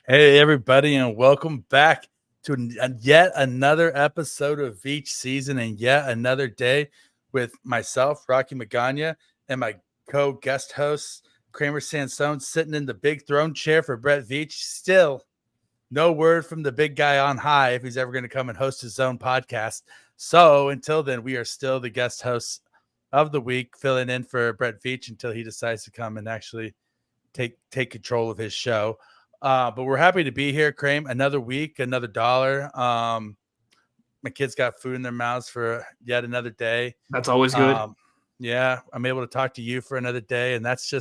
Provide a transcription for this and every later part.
Hey, everybody, and welcome back to yet another episode of Veach season and yet another day with myself, Rocky Magaña, and my co-guest host, Kramer Sansone, sitting in the big throne chair for Brett Veach. Still no word from the big guy on high if he's ever going to come and host his own podcast. So until then, we are still the guest hosts of the week, filling in for Brett Veach until he decides to come and actually take control of his show. But we're happy to be here, Crame. Another week, another dollar. My kids got food in their mouths for yet another day. That's always good. Yeah, I'm able to talk to you for another day, and that's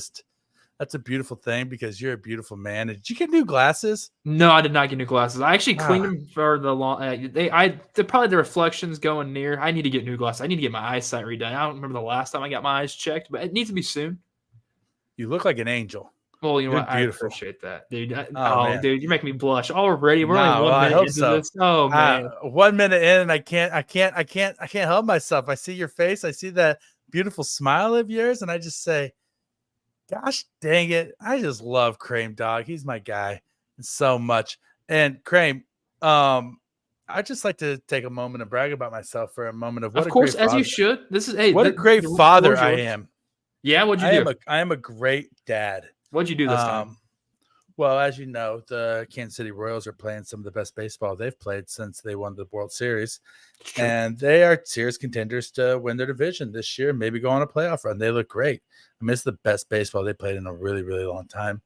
a beautiful thing because you're a beautiful man. Did you get new glasses? No, I did not get new glasses. I actually cleaned them for the long. Probably the reflections going near. I need to get new glasses. I need to get my eyesight redone. I don't remember the last time I got my eyes checked, but it needs to be soon. You look like an angel. Well, you know what? Beautiful. I appreciate that, dude. Dude, you're making me blush already. We're only 1 minute into this. Oh man, 1 minute in, and I can't help myself. I see your face. I see that beautiful smile of yours, and I just say, gosh dang it, I just love Crame, dog. He's my guy so much. And Crame, I just like to take a moment and brag about myself for a moment of what. Of course, as you should. This is what a great father I am. Yeah, what'd you do? I am a great dad. What'd you do this time? Well, as you know, the Kansas City Royals are playing some of the best baseball they've played since they won the World Series. And they are serious contenders to win their division this year, maybe go on a playoff run. They look great. I mean, it's the best baseball they played in a really, really long time.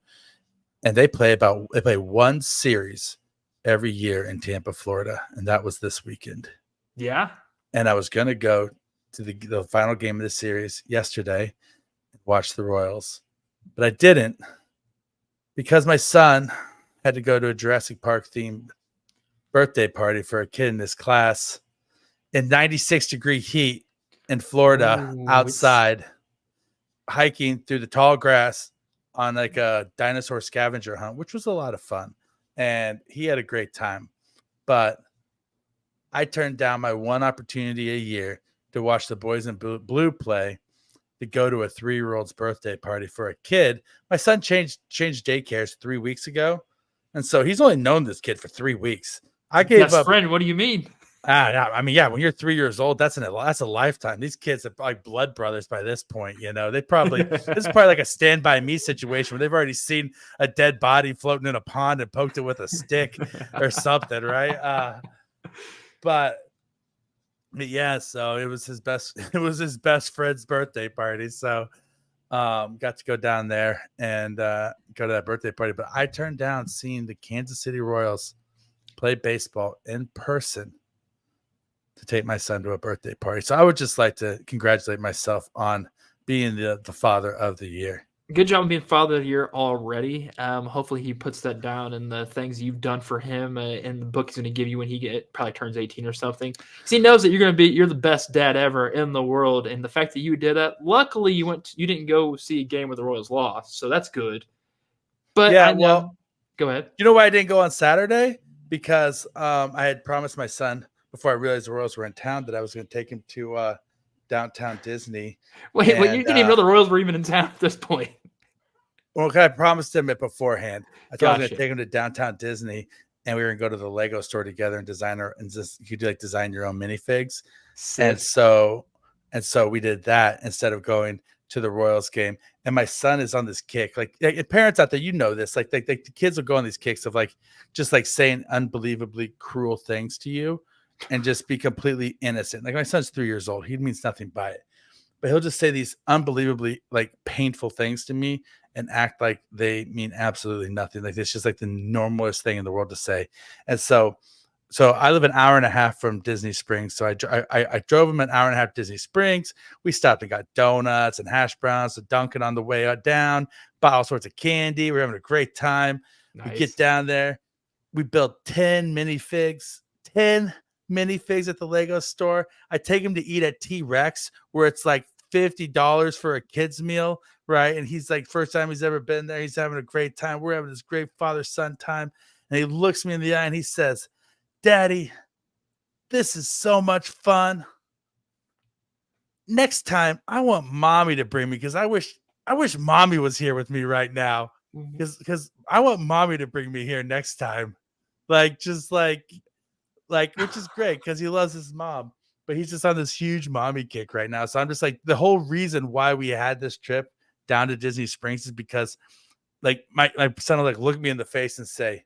And they play one series every year in Tampa, Florida. And that was this weekend. Yeah. And I was going to go to the final game of the series yesterday and watch the Royals. But I didn't because my son had to go to a Jurassic Park themed birthday party for a kid in his class in 96-degree heat in Florida. Outside, hiking through the tall grass on like a dinosaur scavenger hunt, which was a lot of fun. And he had a great time. But I turned down my one opportunity a year to watch the boys in blue play, to go to a 3-year-old's birthday party for a kid. My son changed daycares 3 weeks ago. And so he's only known this kid for 3 weeks. I gave up. Friend, what do you mean? I mean, yeah, when you're 3 years old, that's a lifetime. These kids are like blood brothers by this point. You know, this is probably like a Stand By Me situation where they've already seen a dead body floating in a pond and poked it with a stick or something, right? But yeah, so it was his best friend's birthday party. So got to go down there and go to that birthday party. But I turned down seeing the Kansas City Royals play baseball in person to take my son to a birthday party. So I would just like to congratulate myself on being the father of the year. Good job being father of the year already. Hopefully he puts that down in the things you've done for him and the book he's going to give you when he probably turns 18 or something. So he knows that you're the best dad ever in the world. And the fact that you did that, luckily you didn't go see a game where the Royals lost. So that's good. But yeah, go ahead. You know why I didn't go on Saturday? Because I had promised my son before I realized the Royals were in town that I was going to take him to downtown Disney. Wait, you didn't even know the Royals were even in town at this point. Well, I promised him it beforehand. I thought I was going to take him to downtown Disney, and we were going to go to the Lego store together and you do like design your own minifigs. And so we did that instead of going to the Royals game. And my son is on this kick. Like parents out there, you know this. Like the kids will go on these kicks of like just like saying unbelievably cruel things to you and just be completely innocent. Like my son's 3 years old. He means nothing by it. But he'll just say these unbelievably like painful things to me and act like they mean absolutely nothing. Like it's just like the normalest thing in the world to say. And so I live an hour and a half from Disney Springs. So I drove him an hour and a half to Disney Springs. We stopped and got donuts and hash browns to Dunkin' on the way down, bought all sorts of candy. We're having a great time. Nice. We get down there. We built 10 minifigs at the Lego store. I take him to eat at T-Rex where it's like $50 for a kid's meal, right? And he's like, first time he's ever been there. He's having a great time. We're having this great father-son time. And he looks me in the eye and he says, "Daddy, this is so much fun. Next time, I want mommy to bring me because I wish mommy was here with me right now." because I want mommy to bring me here next time, just which is great because he loves his mom, but he's just on this huge mommy kick right now. So I'm just like, the whole reason why we had this trip down to Disney Springs is because like my son will like look me in the face and say,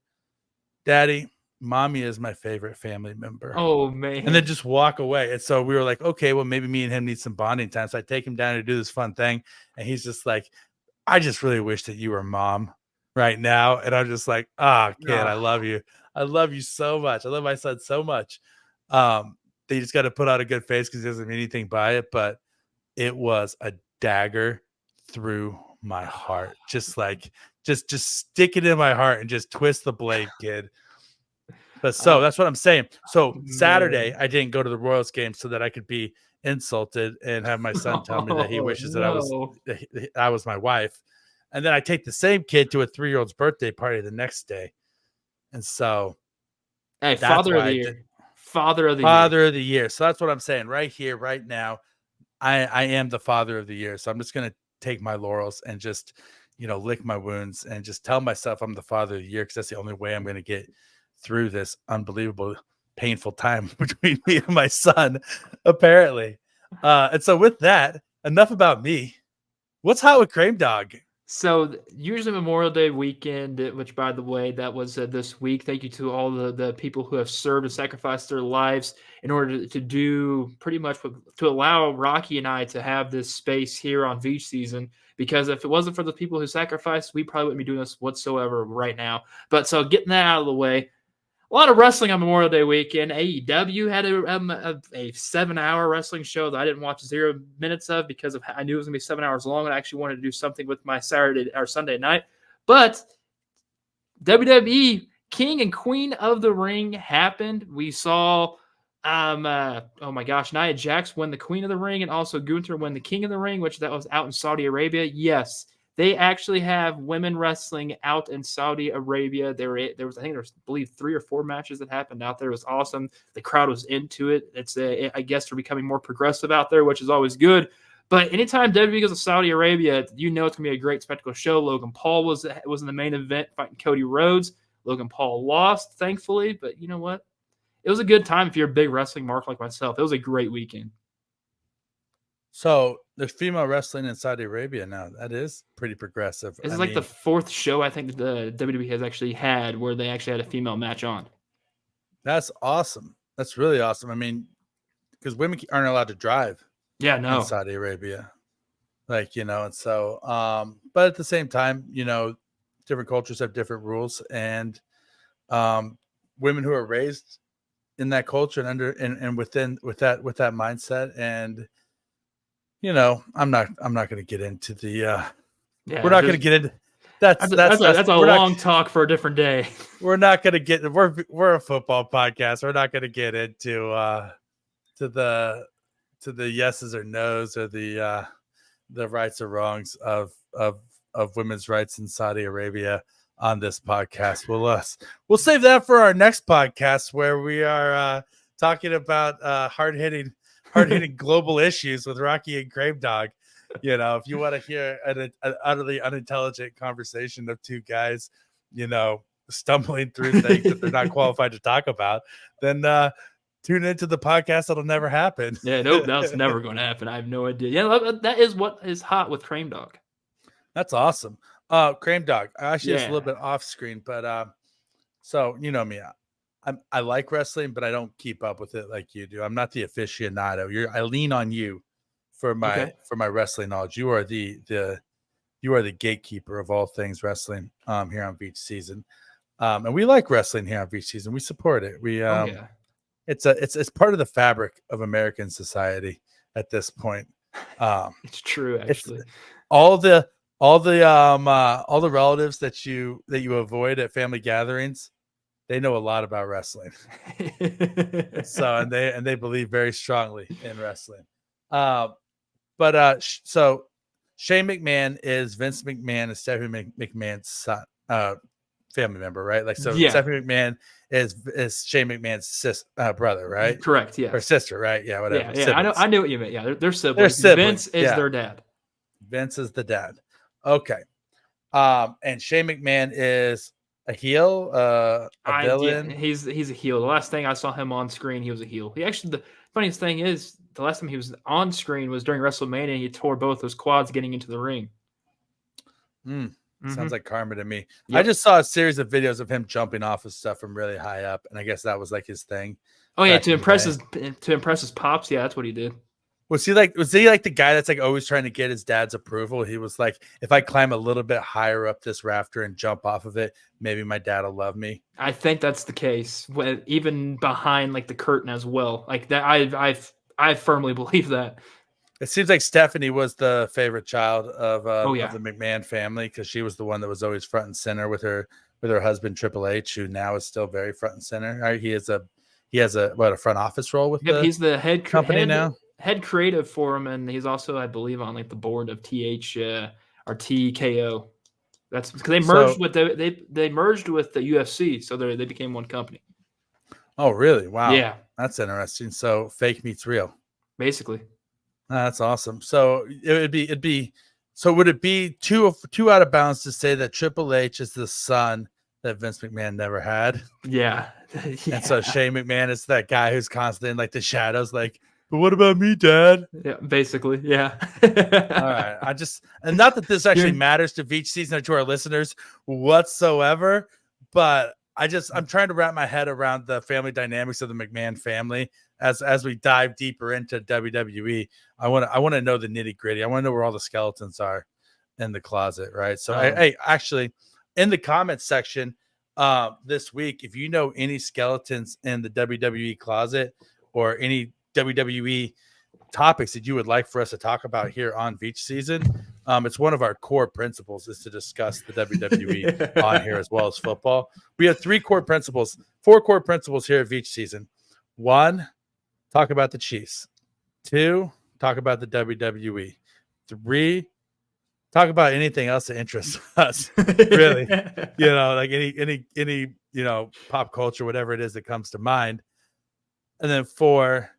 Daddy, mommy is my favorite family member. Oh man. And then just walk away. And so we were like, okay, well, maybe me and him need some bonding time. So I take him down to do this fun thing. And he's just like, I just really wish that you were mom right now. And I'm just like, kid, I love you. I love you so much. I love my son so much. They just got to put on a good face because he doesn't mean anything by it. But it was a dagger through my heart. Just stick it in my heart and just twist the blade, kid. But so that's what I'm saying. So Saturday, I didn't go to the Royals game so that I could be insulted and have my son tell me that he wishes that I was my wife. And then I take the same kid to a 3-year-old's birthday party the next day. And so, hey, father of the year. So that's what I'm saying right here, right now. I am the father of the year. So I'm just going to take my laurels and just, lick my wounds and just tell myself I'm the father of the year because that's the only way I'm going to get through this unbelievable, painful time between me and my son, apparently. And so with that, enough about me. What's hot with Kramer Dog? So usually Memorial Day weekend, which by the way, that was this week. Thank you to all the people who have served and sacrificed their lives in order to do pretty much to allow Rocky and I to have this space here on Veach season. Because if it wasn't for the people who sacrificed, we probably wouldn't be doing this whatsoever right now. But so getting that out of the way, a lot of wrestling on Memorial Day weekend. AEW had a 7-hour wrestling show that I didn't watch 0 minutes of because I knew it was going to be 7 hours long, and I actually wanted to do something with my Saturday or Sunday night. But WWE King and Queen of the Ring happened. We saw, oh my gosh, Nia Jax win the Queen of the Ring, and also Gunther win the King of the Ring, which that was out in Saudi Arabia. Yes. They actually have women wrestling out in Saudi Arabia. There was, I believe, 3 or 4 matches that happened out there. It was awesome. The crowd was into it. I guess they're becoming more progressive out there, which is always good. But anytime WWE goes to Saudi Arabia, it's going to be a great spectacle show. Logan Paul was in the main event fighting Cody Rhodes. Logan Paul lost, thankfully. But you know what? It was a good time if you're a big wrestling mark like myself. It was a great weekend. So there's female wrestling in Saudi Arabia now. That is pretty progressive. This is the 4th show I think that the WWE has actually had where they actually had a female match on. That's awesome. That's really awesome. I mean, because women aren't allowed to drive. Yeah, no. In Saudi Arabia. And so, but at the same time, different cultures have different rules, and women who are raised in that culture and with that mindset, and I'm not going to get into the we're not going to get into that's a long talk for a different day. We're not going to get we're a football podcast. We're not going to get into to the yeses or nos or the rights or wrongs of women's rights in Saudi Arabia on this podcast. We'll save that for our next podcast where we are talking about hard-hitting global issues with Rocky and Kramer Dog. If you want to hear an utterly unintelligent conversation of 2 guys, stumbling through things that they're not qualified to talk about, then tune into the podcast. That'll never happen. Yeah, nope, that's never going to happen. I have no idea. Yeah, that is what is hot with Kramer Dog. That's awesome. Kramer Dog. Actually, it's a little bit off screen, but so you know me. I like wrestling, but I don't keep up with it like you do. I'm not the aficionado. I lean on you for my wrestling knowledge. You are the gatekeeper of all things wrestling here on Veach season. And we like wrestling here on Veach season. We support it. It's part of the fabric of American society at this point. It's true, actually. All the relatives that you avoid at family gatherings, they know a lot about wrestling. So they believe very strongly in wrestling. So Shane McMahon is Vince McMahon and Stephanie McMahon's son, family member, right? Stephanie McMahon is Shane McMahon's brother, right? Correct. Yeah. Or sister, right? Yeah. Whatever. Yeah. I know what you meant. Yeah. They're siblings. They're siblings. Vince is their dad. Vince is the dad. Okay. And Shane McMahon is a heel, a villain. Yeah, he's a heel. The last thing I saw him on screen, he was a heel. He actually, the funniest thing is, the last time he was on screen was during WrestleMania. He tore both his quads getting into the ring. Sounds like karma to me. Yep. I just saw a series of videos of him jumping off of stuff from really high up, and I guess that was like his thing. Oh yeah, to impress his pops. Yeah, that's what he did. Was he like the guy that's like always trying to get his dad's approval? He was like, if I climb a little bit higher up this rafter and jump off of it, maybe my dad will love me. I think that's the case. Even behind like the curtain as well. Like that, I firmly believe that. It seems like Stephanie was the favorite child of the McMahon family, because she was the one that was always front and center with her husband Triple H, who now is still very front and center. Right? He has a front office role with he's the head company now. Head creative for him, and he's also, I believe, on like the board of or TKO. That's because they merged they merged with the UFC, so they became one company. Oh, really? Wow. Yeah, that's interesting. So fake meets real, basically. That's awesome. So it'd be. So would it be too out of bounds to say that Triple H is the son that Vince McMahon never had? Yeah. And so Shane McMahon is that guy who's constantly in like the shadows, like, but what about me, Dad? Yeah, basically, yeah. All right. And not that this actually matters to Veach season or to our listeners whatsoever, but I'm trying to wrap my head around the family dynamics of the McMahon family as we dive deeper into WWE. I want to know the nitty gritty. I want to know where all the skeletons are in the closet, right? So, hey, actually, in the comments section this week, if you know any skeletons in the WWE closet or any WWE topics that you would like for us to talk about here on Veach season, it's one of our core principles is to discuss the WWE on here as well as football. We have 4 core principles here at Veach season. 1, talk about the Chiefs. 2, talk about the WWE. 3, talk about anything else that interests us. Really, like any pop culture, whatever it is that comes to mind. And then 4,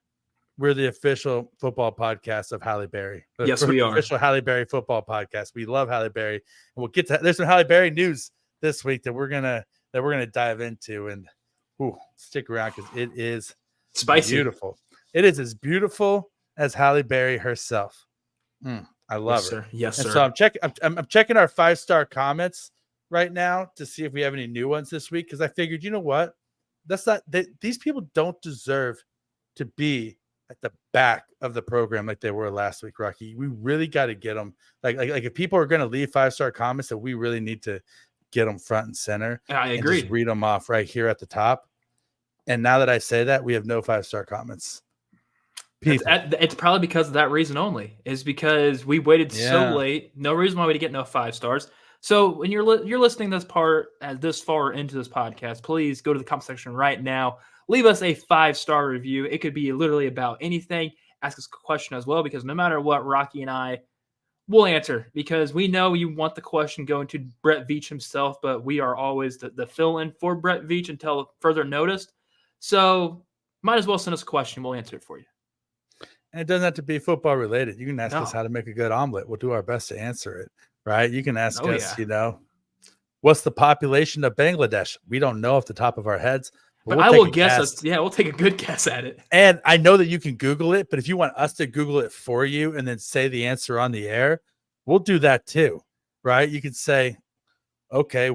we're the official football podcast of Halle Berry. Yes, we are. Official Halle Berry football podcast. We love Halle Berry, and we'll get to. There's some Halle Berry news this week that we're gonna dive into, and stick around because it is spicy, beautiful. It is as beautiful as Halle Berry herself. I love her. Yes, sir. So I'm checking our 5-star comments right now to see if we have any new ones this week, because I figured, you know what, these people don't deserve to be at the back of the program like they were last week, Rocky. We really got to get them. Like if people are going to leave 5-star comments, that we really need to get them front and center. I agree. And just read them off right here at the top. And now that I say that, we have no 5-star comments. It's probably because of that reason only. Is because we waited so late. No reason why we didn't get no 5 stars. So when you're listening this far into this podcast, please go to the comment section right now. Leave us a 5-star review. It could be literally about anything. Ask us a question as well, because no matter what, Rocky and I will answer, because we know you want the question going to Brett Veach himself, but we are always the fill-in for Brett Veach until further notice. So might as well send us a question. We'll answer it for you. And it doesn't have to be football related. You can ask us how to make a good omelet. We'll do our best to answer it, right? You can ask us, what's the population of Bangladesh? We don't know off the top of our heads. But I will guess us. Yeah, we'll take a good guess at it. And I know that you can Google it, but if you want us to Google it for you and then say the answer on the air, we'll do that too, right? You could say, okay,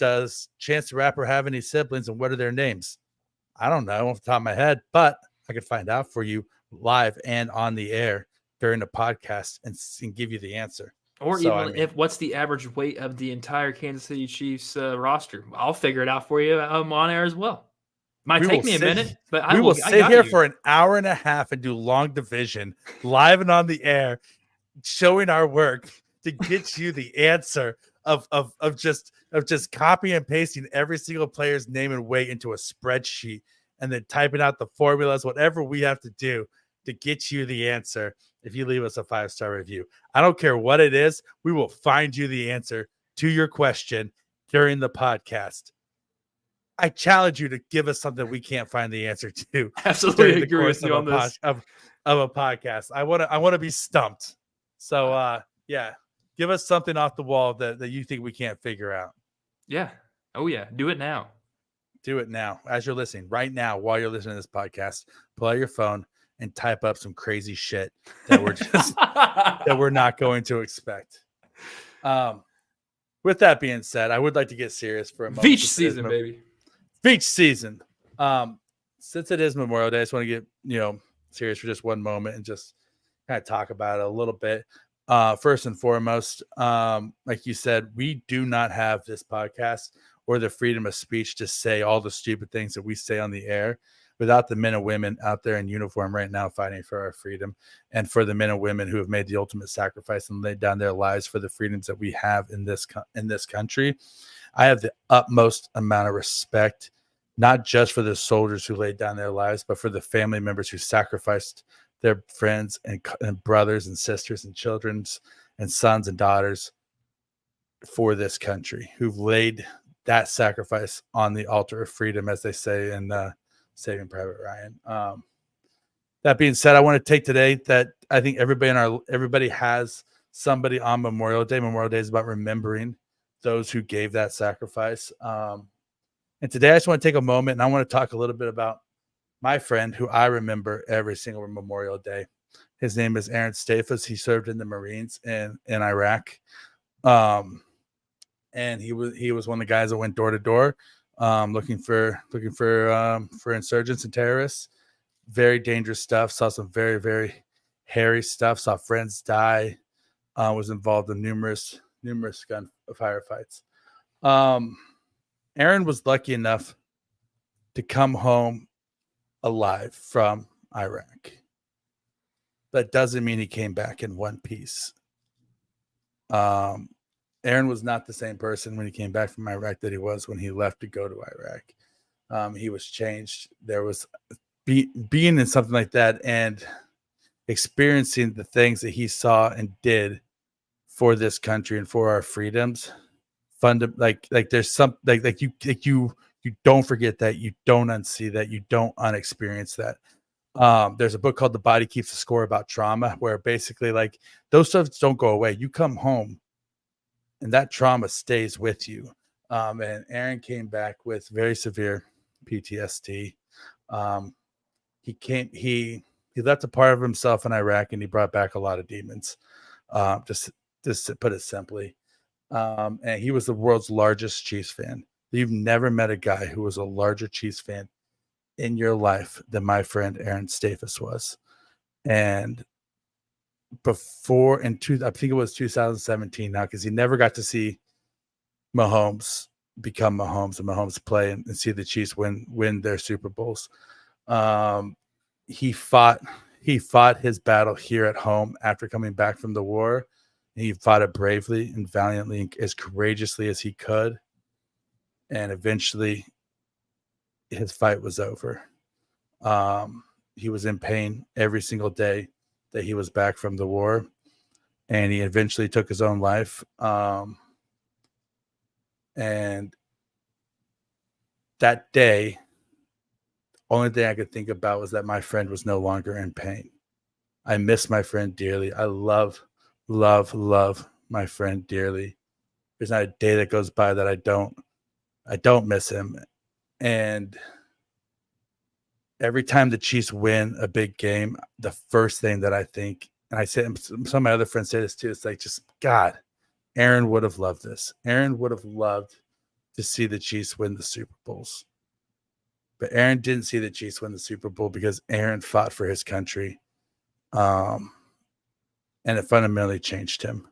does Chance the Rapper have any siblings, and what are their names? I don't know off the top of my head, but I could find out for you live and on the air during the podcast and give you the answer. Or what's the average weight of the entire Kansas City Chiefs roster? I'll figure it out for you on air as well. Might take me a minute, but we will sit here for an hour and a half and do long division live and on the air, showing our work to get you the answer of just copy and pasting every single player's name and weight into a spreadsheet and then typing out the formulas, whatever we have to do to get you the answer. If you leave us a 5-star review, I don't care what it is. We will find you the answer to your question during the podcast. I challenge you to give us something we can't find the answer to. Absolutely agree with you on this of a podcast. I want to be stumped. So yeah, Give us something off the wall that you think we can't figure out. Yeah. Oh yeah. Do it now. Do it now. As you're listening, right now, while you're listening to this podcast, pull out your phone and type up some crazy shit that we're just that we're not going to expect. With that being said, I would like to get serious for a moment. Veach season, baby. Veach season. Since it is Memorial Day, I just want to get serious for just one moment and just kind of talk about it a little bit. First and foremost, like you said, we do not have this podcast or the freedom of speech to say all the stupid things that we say on the air without the men and women out there in uniform right now fighting for our freedom, and for the men and women who have made the ultimate sacrifice and laid down their lives for the freedoms that we have in this country. I have the utmost amount of respect, not just for the soldiers who laid down their lives, but for the family members who sacrificed their friends and brothers and sisters and children and sons and daughters for this country, who've laid that sacrifice on the altar of freedom, as they say in Saving Private Ryan. That being said, I want to take today that I think everybody has somebody on Memorial Day. Memorial Day is about remembering those who gave that sacrifice. And today I just want to take a moment and I want to talk a little bit about my friend who I remember every single Memorial Day. His name is Aaron Stafus. He served in the Marines in Iraq. And he was one of the guys that went door to door, looking for insurgents and terrorists. Very dangerous stuff. Saw some very, very hairy stuff. Saw friends die. Was involved in numerous gun firefights. Aaron was lucky enough to come home alive from Iraq. That doesn't mean he came back in one piece. Aaron was not the same person when he came back from Iraq that he was when he left to go to Iraq. He was changed. There was being in something like that and experiencing the things that he saw and did for this country and for our freedoms. Like there's some like you don't forget that, you don't unsee that, you don't unexperience that. There's a book called The Body Keeps the Score about trauma, where basically like those stuff don't go away. You come home and that trauma stays with you. And Aaron came back with very severe PTSD. He left a part of himself in Iraq and he brought back a lot of demons. Just to put it simply. And he was the world's largest Chiefs fan. You've never met a guy who was a larger Chiefs fan in your life than my friend Aaron Stafus was. And I think it was 2017 now, because he never got to see Mahomes become Mahomes and Mahomes play and see the Chiefs win their Super Bowls. He fought his battle here at home after coming back from the war. He fought it bravely and valiantly and as courageously as he could. And eventually his fight was over. He was in pain every single day that he was back from the war. And he eventually took his own life. And that day, only thing I could think about was that my friend was no longer in pain. I miss my friend dearly. I love my friend dearly. There's not a day that goes by that I don't miss him. And every time the Chiefs win a big game, the first thing that I think, and I say, some of my other friends say this too, it's like, just God, Aaron would have loved this. Aaron would have loved to see the Chiefs win the Super Bowls. But Aaron didn't see the Chiefs win the Super Bowl because Aaron fought for his country. And it fundamentally changed him.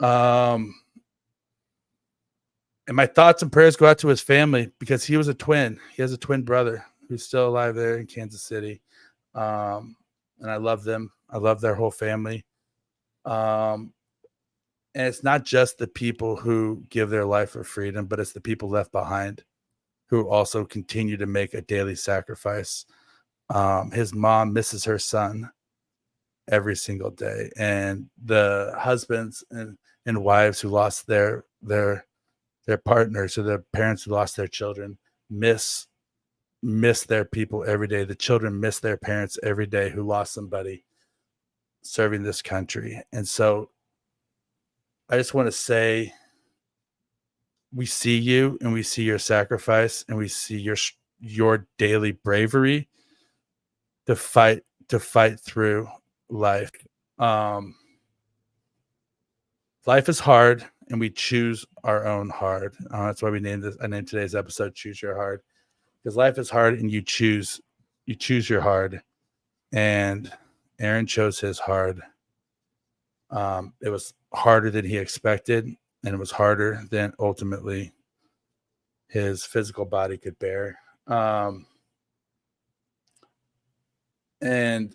And my thoughts and prayers go out to his family, because he was a twin. He has a twin brother who's still alive there in Kansas City. And I love them. I love their whole family. And it's not just the people who give their life for freedom, but it's the people left behind who also continue to make a daily sacrifice. His mom misses her son every single day, and the husbands and wives who lost their partners, or their parents who lost their children, miss their people every day. The children miss their parents every day who lost somebody serving this country. And so I just want to say we see you and we see your sacrifice and we see your daily bravery to fight through life. Life is hard and we choose our own hard. That's why I named today's episode Choose Your Hard, because life is hard and you choose your hard. And Aaron chose his hard. It was harder than he expected, and it was harder than ultimately his physical body could bear. And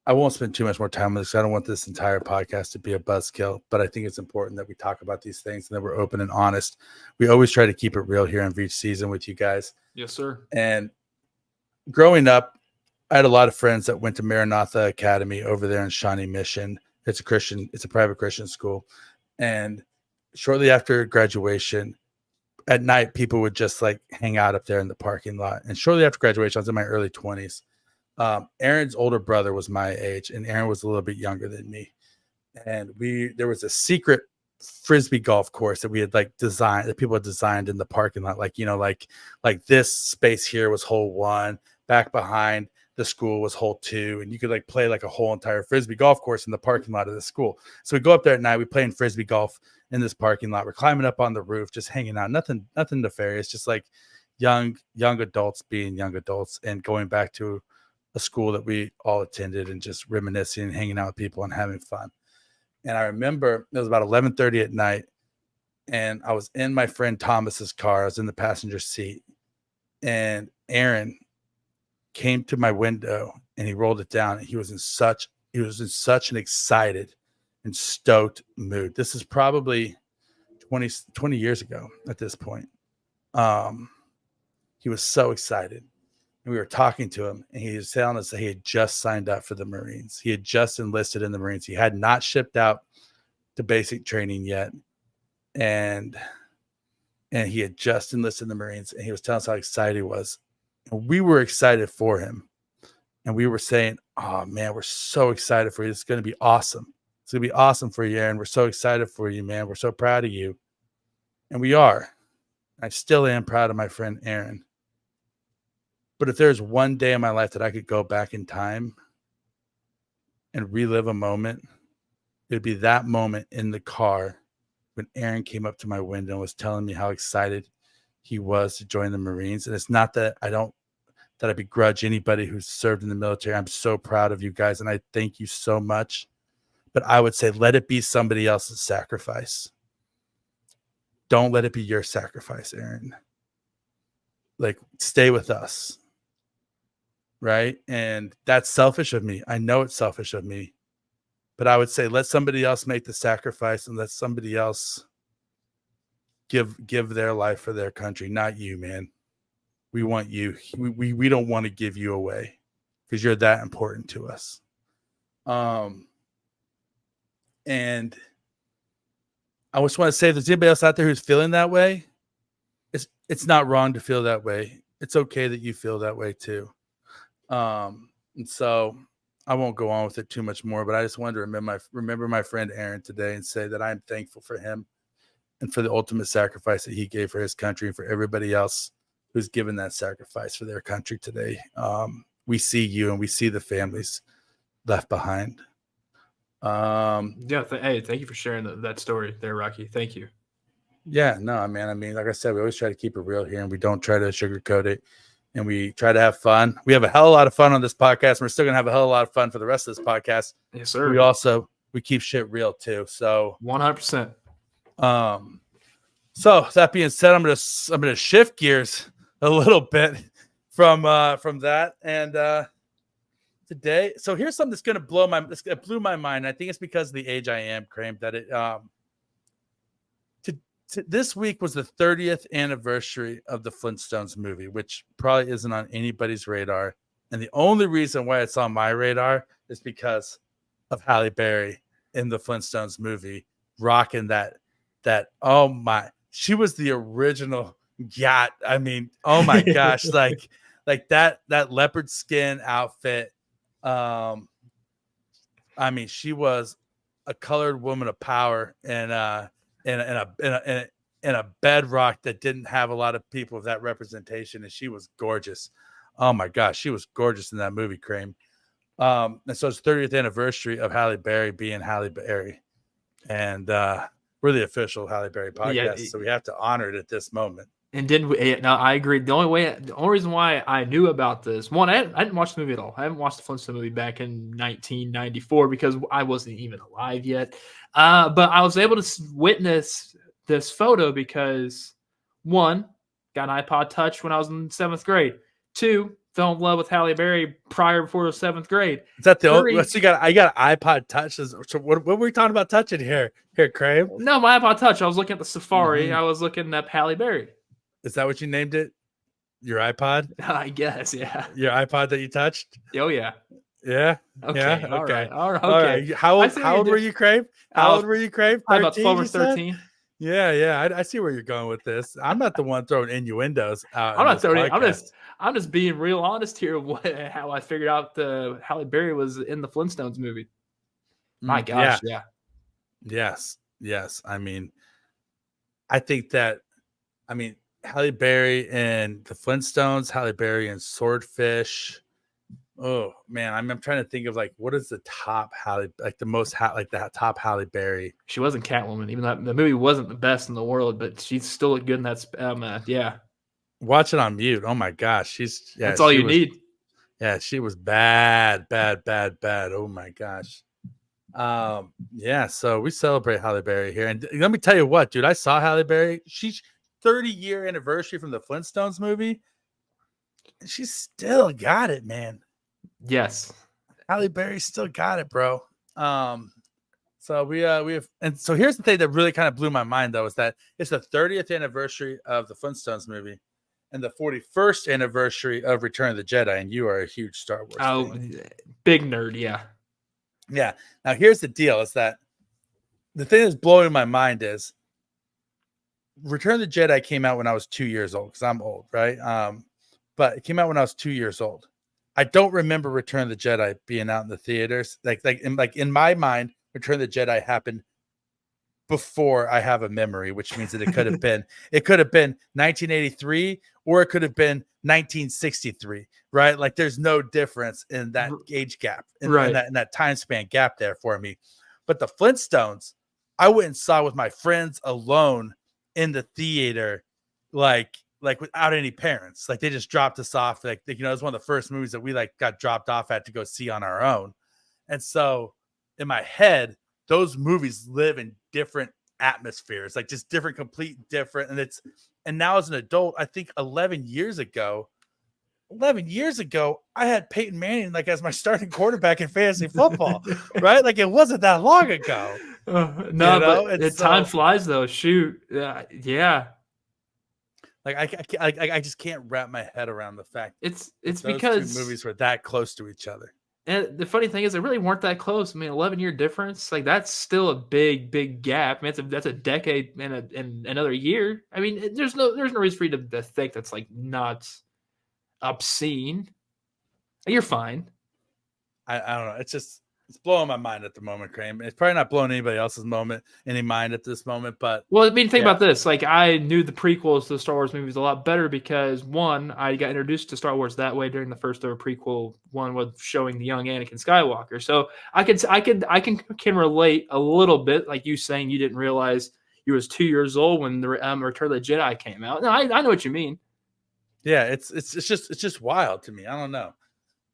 I won't spend too much more time on this. I don't want this entire podcast to be a buzzkill, but I think it's important that we talk about these things and that we're open and honest. We always try to keep it real here on Veach Season with you guys. Yes, sir. And growing up, I had a lot of friends that went to Maranatha Academy over there in Shawnee Mission. It's a private Christian school. And shortly after graduation, at night, people would just like hang out up there in the parking lot. And shortly after graduation, I was in my early 20s. Aaron's older brother was my age, and Aaron was a little bit younger than me. And there was a secret Frisbee golf course that we had that people had designed in the parking lot. Like this space here was hole 1, back behind the school was hole 2, and you could play a whole entire Frisbee golf course in the parking lot of the school. So we go up there at night, we play in Frisbee golf in this parking lot. We're climbing up on the roof, just hanging out, nothing nefarious, just like young adults being young adults and going back to a school that we all attended and just reminiscing and hanging out with people and having fun. And I remember it was about 11:30 at night, and I was in my friend Thomas's car. I was in the passenger seat, and Aaron came to my window and he rolled it down, and he was in such an excited and stoked mood. This is probably 20 years ago at this point. He was so excited. And we were talking to him, and he was telling us that he had just signed up for the Marines. He had just enlisted in the Marines. He had not shipped out to basic training yet. And he had just enlisted in the Marines, and he was telling us how excited he was. And we were excited for him. And we were saying, oh, man, we're so excited for you. It's going to be awesome. It's going to be awesome for you, Aaron. We're so excited for you, man. We're so proud of you. And we are. I still am proud of my friend Aaron. But if there's one day in my life that I could go back in time and relive a moment, it would be that moment in the car when Aaron came up to my window and was telling me how excited he was to join the Marines. And it's not that I begrudge anybody who's served in the military. I'm so proud of you guys, and I thank you so much. But I would say let it be somebody else's sacrifice. Don't let it be your sacrifice, Aaron. Stay with us. Right? And that's selfish of me. I know it's selfish of me. But I would say let somebody else make the sacrifice and let somebody else give their life for their country, not you, man. We want you. We don't want to give you away because you're that important to us. And I just want to say, if there's anybody else out there who's feeling that way, it's not wrong to feel that way. It's okay that you feel that way too. And so I won't go on with it too much more, but I just wanted to remember my friend Aaron today and say that I'm thankful for him and for the ultimate sacrifice that he gave for his country and for everybody else who's given that sacrifice for their country today. We see you and we see the families left behind. Hey, thank you for sharing that story there, Rocky. Thank you. Yeah, no, man. I mean, like I said, we always try to keep it real here and we don't try to sugarcoat it. And we try to have fun. We have a hell of a lot of fun on this podcast. And we're still going to have a hell of a lot of fun for the rest of this podcast. Yes, sir. We keep shit real too. So 100%. So that being said, I'm gonna shift gears a little bit from that. And today, so here's something that's gonna blew my mind. I think it's because of the age I am, Kramer, that it this week was the 30th anniversary of the Flintstones movie, which probably isn't on anybody's radar. And the only reason why it's on my radar is because of Halle Berry in the Flintstones movie, rocking that oh my, she was the original yacht. I mean, oh my gosh, like that leopard skin outfit. I mean, she was a colored woman of power in a bedrock that didn't have a lot of people of that representation, and she was gorgeous. Oh my gosh, she was gorgeous in that movie, Kramer. And so it's 30th anniversary of Halle Berry being Halle Berry, and we're the official Halle Berry podcast, so we have to honor it at this moment. And now I agree. The only reason why I knew about this, one, I didn't watch the movie at all. I haven't watched the Flintstone movie back in 1994 because I wasn't even alive yet. But I was able to witness this photo because, one, got an iPod Touch when I was in 7th grade. 2, fell in love with Halle Berry before the 7th grade. Is that the only? So I got an iPod Touch. So what were we talking about touching here, Kramer? No, my iPod Touch. I was looking at the Safari. Mm-hmm. I was looking at Halle Berry. Is that what you named it? Your iPod? I guess, yeah. Your iPod that you touched? Oh, yeah. Yeah. Okay. Yeah? All okay. Right. All right. All right. How old were you, Kramer? How old were you, Kramer? About 12 or 13. Yeah. I see where you're going with this. I'm not the one throwing innuendos out. I'm not throwing. I'm just being real honest here. How I figured out the Halle Berry was in the Flintstones movie. My gosh, yeah. Yes. I mean, I think that. Halle Berry and the Flintstones, Halle Berry and Swordfish. Oh man, I'm trying to think of like what is the top Halle, like the most the top Halle Berry. She wasn't Catwoman, even though the movie wasn't the best in the world, but she's still good in that. Yeah. Watch it on mute. Oh my gosh, that's all you need. Yeah, she was bad. Oh my gosh. Yeah. So we celebrate Halle Berry here, and let me tell you what, dude. I saw Halle Berry. She's 30-year anniversary from the Flintstones movie. She's still got it, man. Yes. Halle Berry still got it, bro. So we have, and so here's the thing that really kind of blew my mind though, is that it's the 30th anniversary of the Flintstones movie and the 41st anniversary of Return of the Jedi. And you are a huge Star Wars fan. Big nerd. Yeah. Yeah. Now here's the deal, is that the thing that's blowing my mind is Return of the Jedi came out when I was 2 years old, because I'm old, right? But it came out when I was 2 years old. I don't remember Return of the Jedi being out in the theaters. Like in my mind, Return of the Jedi happened before I have a memory, which means that it could have been 1983 or it could have been 1963, right? Like there's no difference in that age gap, in that time span gap there for me. But the Flintstones, I went and saw with my friends alone in the theater, like without any parents. Like they just dropped us off. Like, it was one of the first movies that we got dropped off at to go see on our own. And so in my head, those movies live in different atmospheres, like just complete different. And now as an adult, I think 11 years ago, I had Peyton Manning as my starting quarterback in fantasy football, right? Like it wasn't that long ago. But time flies though. Shoot. Yeah. Like I just can't wrap my head around the fact it's those because two movies were that close to each other. And the funny thing is, they really weren't that close. 11-year difference, that's still a big gap. That's a decade and another year. There's no reason for you to think that's not obscene. You're fine. I don't know. It's blowing my mind at the moment, Kramer. It's probably not blowing anybody else's mind at this moment. But think about this. I knew the prequels to the Star Wars movies a lot better because one, I got introduced to Star Wars that way during the first ever prequel one with showing the young Anakin Skywalker. So I can relate a little bit, like you saying you didn't realize you was 2 years old when the Return of the Jedi came out. No, I know what you mean. Yeah, it's just wild to me. I don't know.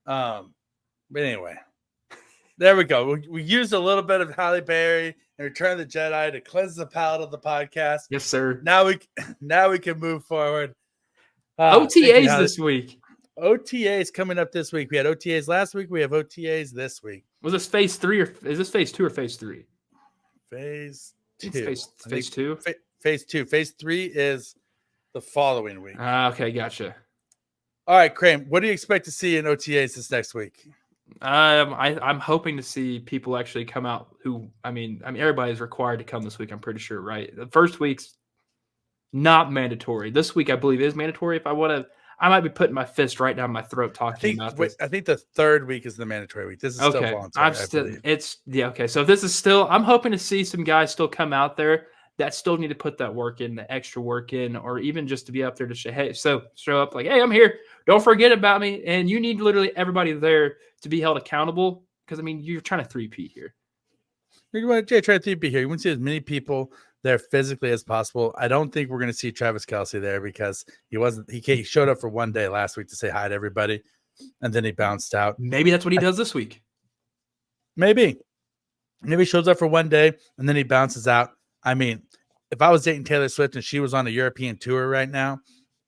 But anyway. There we go. We used a little bit of Halle Berry and Return of the Jedi to cleanse the palate of the podcast. Yes, sir. Now we can move forward. OTAs this week. OTAs coming up this week. We had OTAs last week. We have OTAs this week. Was this phase 3 or is this phase 2 or phase 3? Phase 2. Phase 2? Phase 2. Phase 3 is the following week. Okay, gotcha. All right, Kramer, what do you expect to see in OTAs this next week? I'm hoping to see people actually come out who, everybody's required to come this week, I'm pretty sure, right? The first week's not mandatory. This week, I believe, is mandatory. If I want to, I might be putting my fist right down my throat talking about this. I think the third week is the mandatory week. This is still voluntary. I believe. Okay. So this is still. I'm hoping to see some guys still come out there that still need to put that work in, the extra work in, or even just to be up there to say, hey, so show up like, hey, I'm here. Don't forget about me. And you need literally everybody there to be held accountable because, I mean, you're trying to 3P here. You want to try to 3P here. You want to see as many people there physically as possible. I don't think we're going to see Travis Kelce there because he showed up for one day last week to say hi to everybody, and then he bounced out. Maybe that's what he does this week. Maybe he shows up for one day and then he bounces out. I mean, if I was dating Taylor Swift and she was on a European tour right now,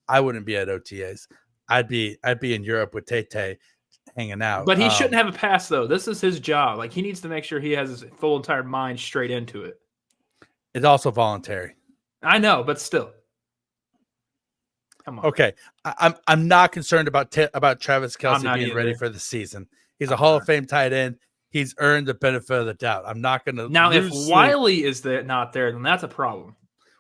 I wouldn't be at OTAs. I'd be in Europe with Tay hanging out. But he shouldn't have a pass, though. This is his job. Like, he needs to make sure he has his full entire mind straight into it. It's also voluntary. I know, but still. Come on. Okay. I'm not concerned about Travis Kelce being ready for the season. He's a Hall of Fame tight end. He's earned the benefit of the doubt. I'm not going to. Now, if Wiley is not there, then that's a problem.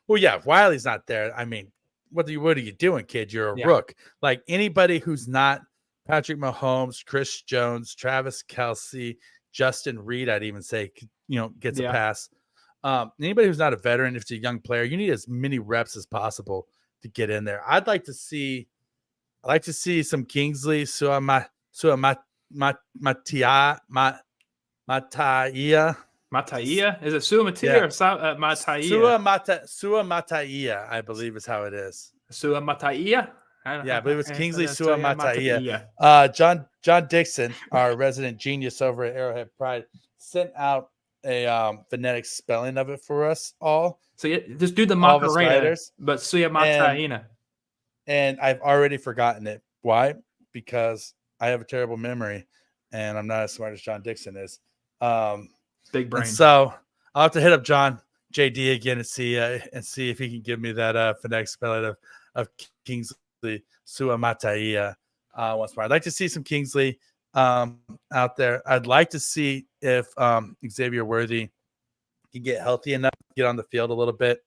Well, yeah, if Wiley's not there, I mean, what are you doing, kid? You're a rook. Like anybody who's not Patrick Mahomes, Chris Jones, Travis Kelce, Justin Reed, I'd even say, gets a pass. Anybody who's not a veteran, if it's a young player, you need as many reps as possible to get in there. I'd like to see some Kingsley Suamataia. Is it Suamataia or Mataia? Suamataia, I believe is how it is. Suamataia? I believe it's Kingsley Suamataia. John Dixon, our resident genius over at Arrowhead Pride, sent out a phonetic spelling of it for us all. So just do the Macarena, but Suamataia. And I've already forgotten it. Why? Because I have a terrible memory, and I'm not as smart as John Dixon is. Big brain. So I'll have to hit up JD again and see if he can give me that phonetic spelling of Kingsley Suamataia once more. I'd like to see some Kingsley out there. I'd like to see if Xavier Worthy can get healthy enough to get on the field a little bit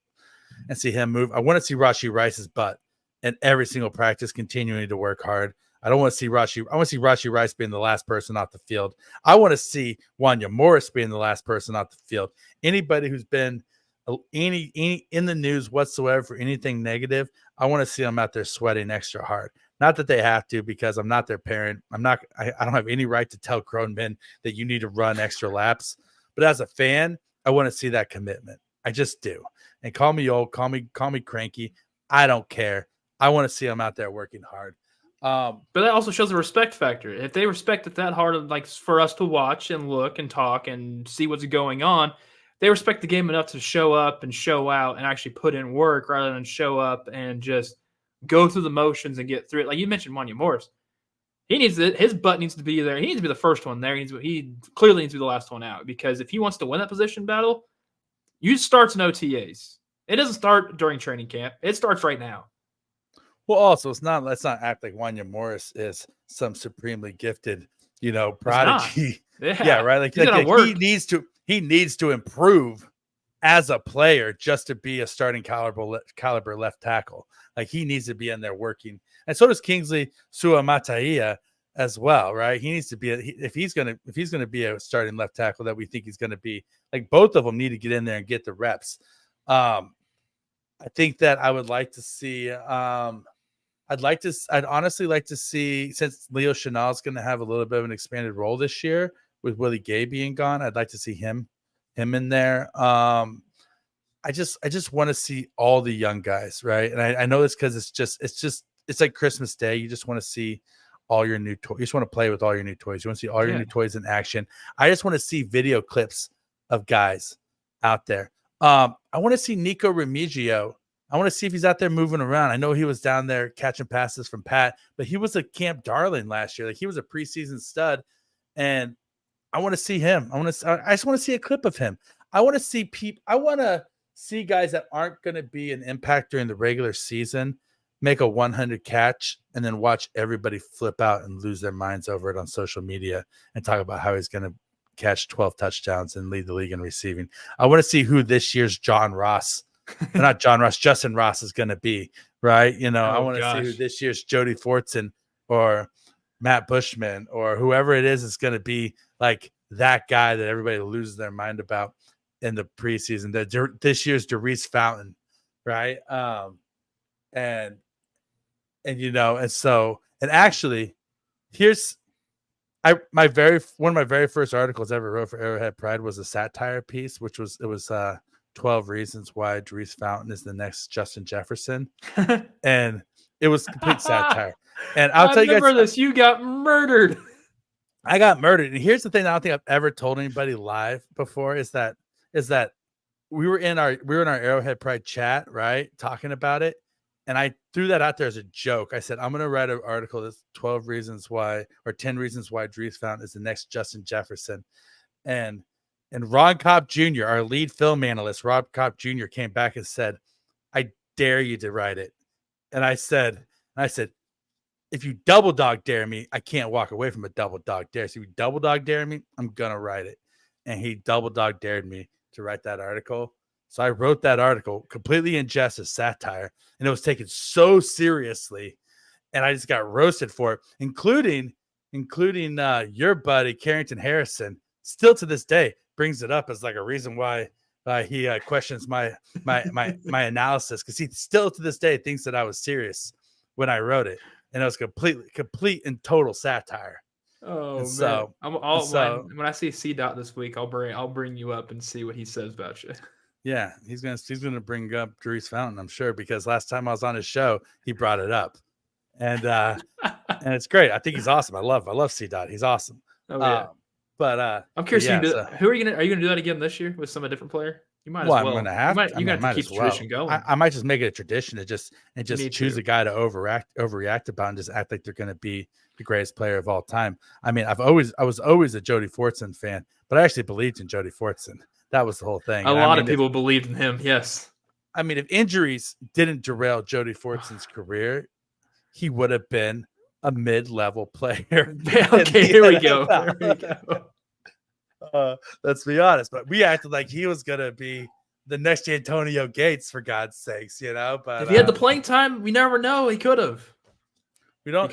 and see him move. I want to see Rashee Rice's butt in every single practice, continuing to work hard. I don't want to see Rashee Rice being the last person off the field. I want to see Wanya Morris being the last person off the field. Anybody who's been any in the news whatsoever for anything negative, I want to see them out there sweating extra hard. Not that they have to, because I'm not their parent. I don't have any right to tell grown men that you need to run extra laps. But as a fan, I want to see that commitment. I just do. And call me old, call me cranky. I don't care. I want to see them out there working hard. But that also shows a respect factor. If they respect it that hard, like for us to watch and look and talk and see what's going on, they respect the game enough to show up and show out and actually put in work rather than show up and just go through the motions and get through it. Like you mentioned, Wanya Morris, his butt needs to be there. He needs to be the first one there. He clearly needs to be the last one out, because if he wants to win that position battle, you starts in OTAs. It doesn't start during training camp. It starts right now. Well, also, let's not act like Wanya Morris is some supremely gifted, prodigy. Yeah, right. Like he needs to improve as a player just to be a starting caliber left tackle. Like he needs to be in there working, and so does Kingsley Suamataia as well, right? He needs to be if he's gonna be a starting left tackle that we think he's gonna be. Like both of them need to get in there and get the reps. I think that I would like to see. I'd honestly like to see, since Leo Chenal is going to have a little bit of an expanded role this year with Willie Gay being gone. I'd like to see him in there. I just want to see all the young guys, right? And I know this because it's like Christmas Day. You just want to see all your new toys. You just want to play with all your new toys. You want to see all your new toys in action. I just want to see video clips of guys out there. I want to see Nico Remigio. I want to see if he's out there moving around. I know he was down there catching passes from Pat, but he was a camp darling last year. Like he was a preseason stud, and I want to see him. I just want to see a clip of him. I want to see guys that aren't going to be an impact during the regular season make a 100 catch and then watch everybody flip out and lose their minds over it on social media and talk about how he's going to catch 12 touchdowns and lead the league in receiving. I want to see who this year's John Ross not John Ross, Justin Ross is going to be, right? I want to see who gosh. this year's Jody Fortson or Matt Bushman or whoever it is going to be like that guy that everybody loses their mind about in the preseason. This year's Darius Fountain, right? And actually, here's one of my very first articles I ever wrote for Arrowhead Pride was a satire piece, which was 12 reasons why Darius Fountain is the next Justin Jefferson, and it was complete satire. And I'll tell you guys, this. You got murdered. I got murdered. And here's the thing: I don't think I've ever told anybody live before is that we were in our Arrowhead Pride chat, right, talking about it. And I threw that out there as a joke. I said, I'm going to write an article that's 10 reasons why Darius Fountain is the next Justin Jefferson. And Ron Kopp Jr., our lead film analyst, Rob Kopp Jr., came back and said, I dare you to write it. And I said, if you double dog dare me, I can't walk away from a double dog dare. So if you double dog dare me, I'm going to write it. And he double dog dared me to write that article. So I wrote that article completely in jest as satire, and it was taken so seriously, and I just got roasted for it, including your buddy Carrington Harrison. Still to this day, brings it up as like a reason why he questions my analysis, because he still to this day thinks that I was serious when I wrote it, and it was complete and total satire. Oh, so, man. When I see C-Dot this week, I'll bring you up and see what he says about you. Yeah, he's gonna bring up Darius Fountain, I'm sure, because last time I was on his show, he brought it up, and and it's great. I think he's awesome. I love C-Dot. He's awesome. Oh yeah. But I'm curious. Who are you gonna do that again this year with some different player? You might as well. I'm gonna have. You got to keep the tradition going. I might just make it a tradition to just choose a guy to overreact about and just act like they're gonna be the greatest player of all time. I mean, I was always a Jody Fortson fan, but I actually believed in Jody Fortson. That was the whole thing. A lot of people believed in him. Yes. I mean, if injuries didn't derail Jody Fortson's career, he would have been a mid-level player. Okay, here we go. Let's be honest. But we acted like he was going to be the next Antonio Gates, for God's sakes, But if he had the playing time, we never know. He could have. We don't.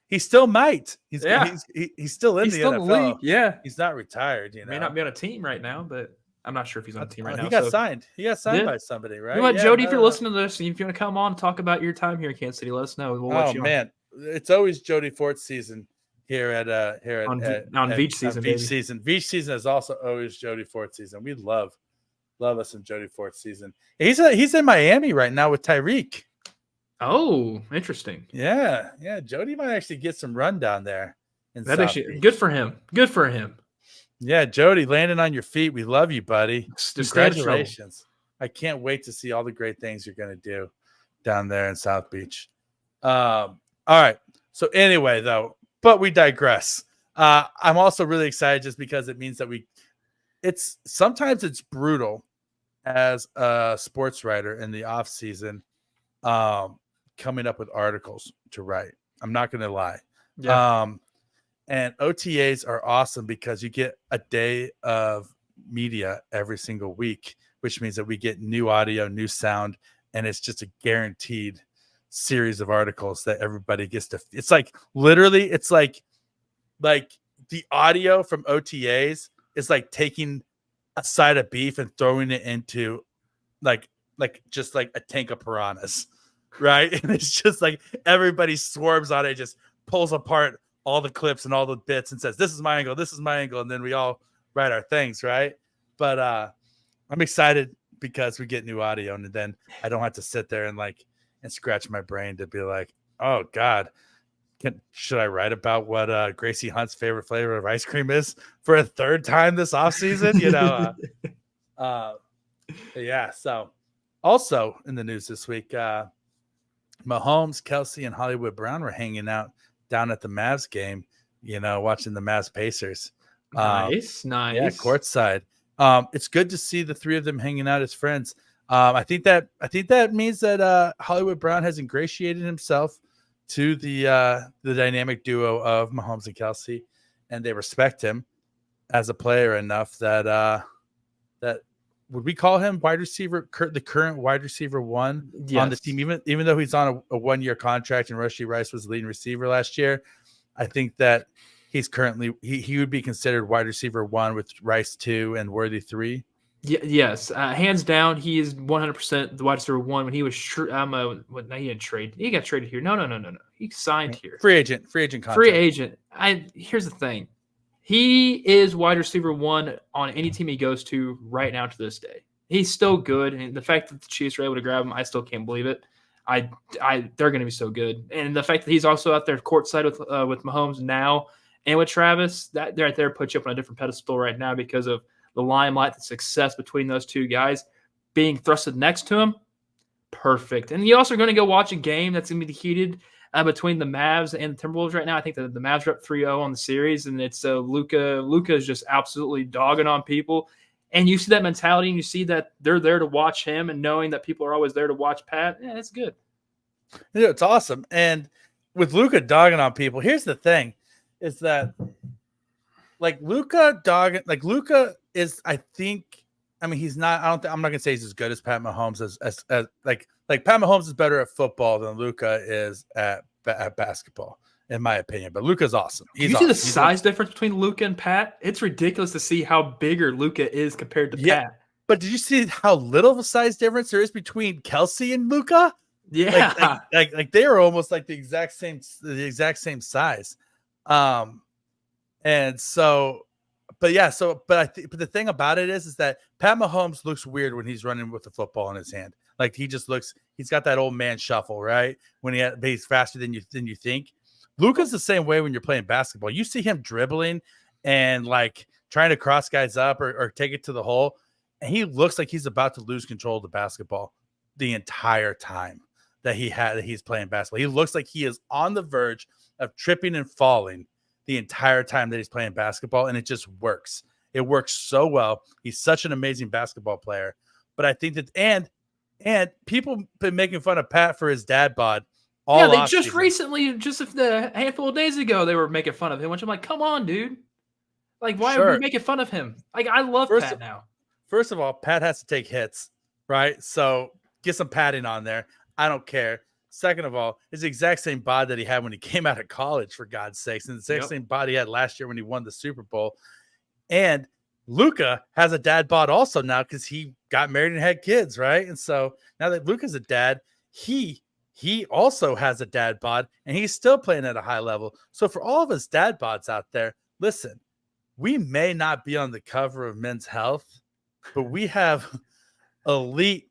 He still might. He's still in the NFL. In the league. Yeah, he's not retired. May not be on a team right now, but I'm not sure if he's on a team right now. He got signed. He got signed by somebody, right? You know what, Jody? If you're listening to this, and if you want to come on and talk about your time here in Kansas City, let us know. We'll watch you man, it's always Jody Fort's season here at Veach season. Veach season is also always Jody Fort season. We love us some Jody Fort season. He's in Miami right now with Tyreek. Oh, interesting. Yeah. Jody might actually get some run down there. That actually good for him. Good for him. Yeah, Jody, landing on your feet. We love you, buddy. Congratulations. I can't wait to see all the great things you're going to do down there in South Beach. All right. So anyway, though, but we digress. I'm also really excited just because it means that sometimes it's brutal as a sports writer in the off season, coming up with articles to write. I'm not going to lie. Yeah. And OTAs are awesome because you get a day of media every single week, which means that we get new audio, new sound, and it's just a guaranteed series of articles that everybody gets to. It's like literally, it's like the audio from OTAs is like taking a side of beef and throwing it into just like a tank of piranhas, right? And it's just like everybody swarms on it, just pulls apart all the clips and all the bits and says, this is my angle. And then we all write our things, right? But I'm excited because we get new audio, and then I don't have to sit there and scratch my brain to be like, oh God, should I write about what Gracie Hunt's favorite flavor of ice cream is for a third time this offseason? Yeah. So also in the news this week, Mahomes, Kelsey, and Hollywood Brown were hanging out down at the Mavs game, watching the Mavs Pacers. Nice. Yeah, courtside. It's good to see the three of them hanging out as friends. I think that means that Hollywood Brown has ingratiated himself to the dynamic duo of Mahomes and Kelsey, and they respect him as a player enough that would we call him wide receiver, the current wide receiver one on the team, even though he's on a 1-year contract and Rashee Rice was the leading receiver last year. I think that he's currently he would be considered wide receiver 1 with Rice 2 and Worthy 3. Yes, hands down, he is 100% the wide receiver 1. When he was, he didn't trade. He got traded here. No. He signed here. Free agent contract. Free agent. Here's the thing. He is wide receiver 1 on any team he goes to right now to this day. He's still good, and the fact that the Chiefs were able to grab him, I still can't believe it. They're going to be so good, and the fact that he's also out there courtside with Mahomes now and with Travis, that right there puts you up on a different pedestal right now because of the limelight, the success between those two guys being thrusted next to him. Perfect. And you're also going to go watch a game that's going to be heated between the Mavs and the Timberwolves right now. I think that the Mavs are up 3-0 on the series, and it's Luka. Luka is just absolutely dogging on people. And you see that mentality, and you see that they're there to watch him, and knowing that people are always there to watch Pat. Yeah, it's good. Yeah, it's awesome. And with Luka dogging on people, here's the thing, is that Luka is, I think, I mean, he's not, I'm not gonna say he's as good as Pat Mahomes as Pat Mahomes is better at football than Luka is at basketball, in my opinion. But Luka's awesome. You see the size difference between Luka and Pat? It's ridiculous to see how bigger Luka is compared to Pat. But did you see how little of a size difference there is between Kelsey and Luka? Yeah, like they are almost like the exact same size. And so, but the thing about it is that Pat Mahomes looks weird when he's running with the football in his hand. Like he's got that old man shuffle, right? When he's faster than you think. Luka's the same way when you're playing basketball. You see him dribbling and like trying to cross guys up or take it to the hole, and he looks like he's about to lose control of the basketball the entire time that he's playing basketball. He looks like he is on the verge of tripping and falling the entire time that he's playing basketball, and it just works. It works so well. He's such an amazing basketball player. But I think that and people been making fun of Pat for his dad bod. They just recently, just a handful of days ago, they were making fun of him, which I'm like, come on, dude. Like, why are we making fun of him? Like, I love Pat now. First of all, Pat has to take hits, right? So get some padding on there. I don't care. Second of all, it's the exact same bod that he had when he came out of college, for God's sakes, and the exact same bod he had last year when he won the Super Bowl. And Luka has a dad bod also now because he got married and had kids, right? And so now that Luka's a dad, he also has a dad bod, and he's still playing at a high level. So for all of us dad bods out there, listen, we may not be on the cover of Men's Health, but we have elite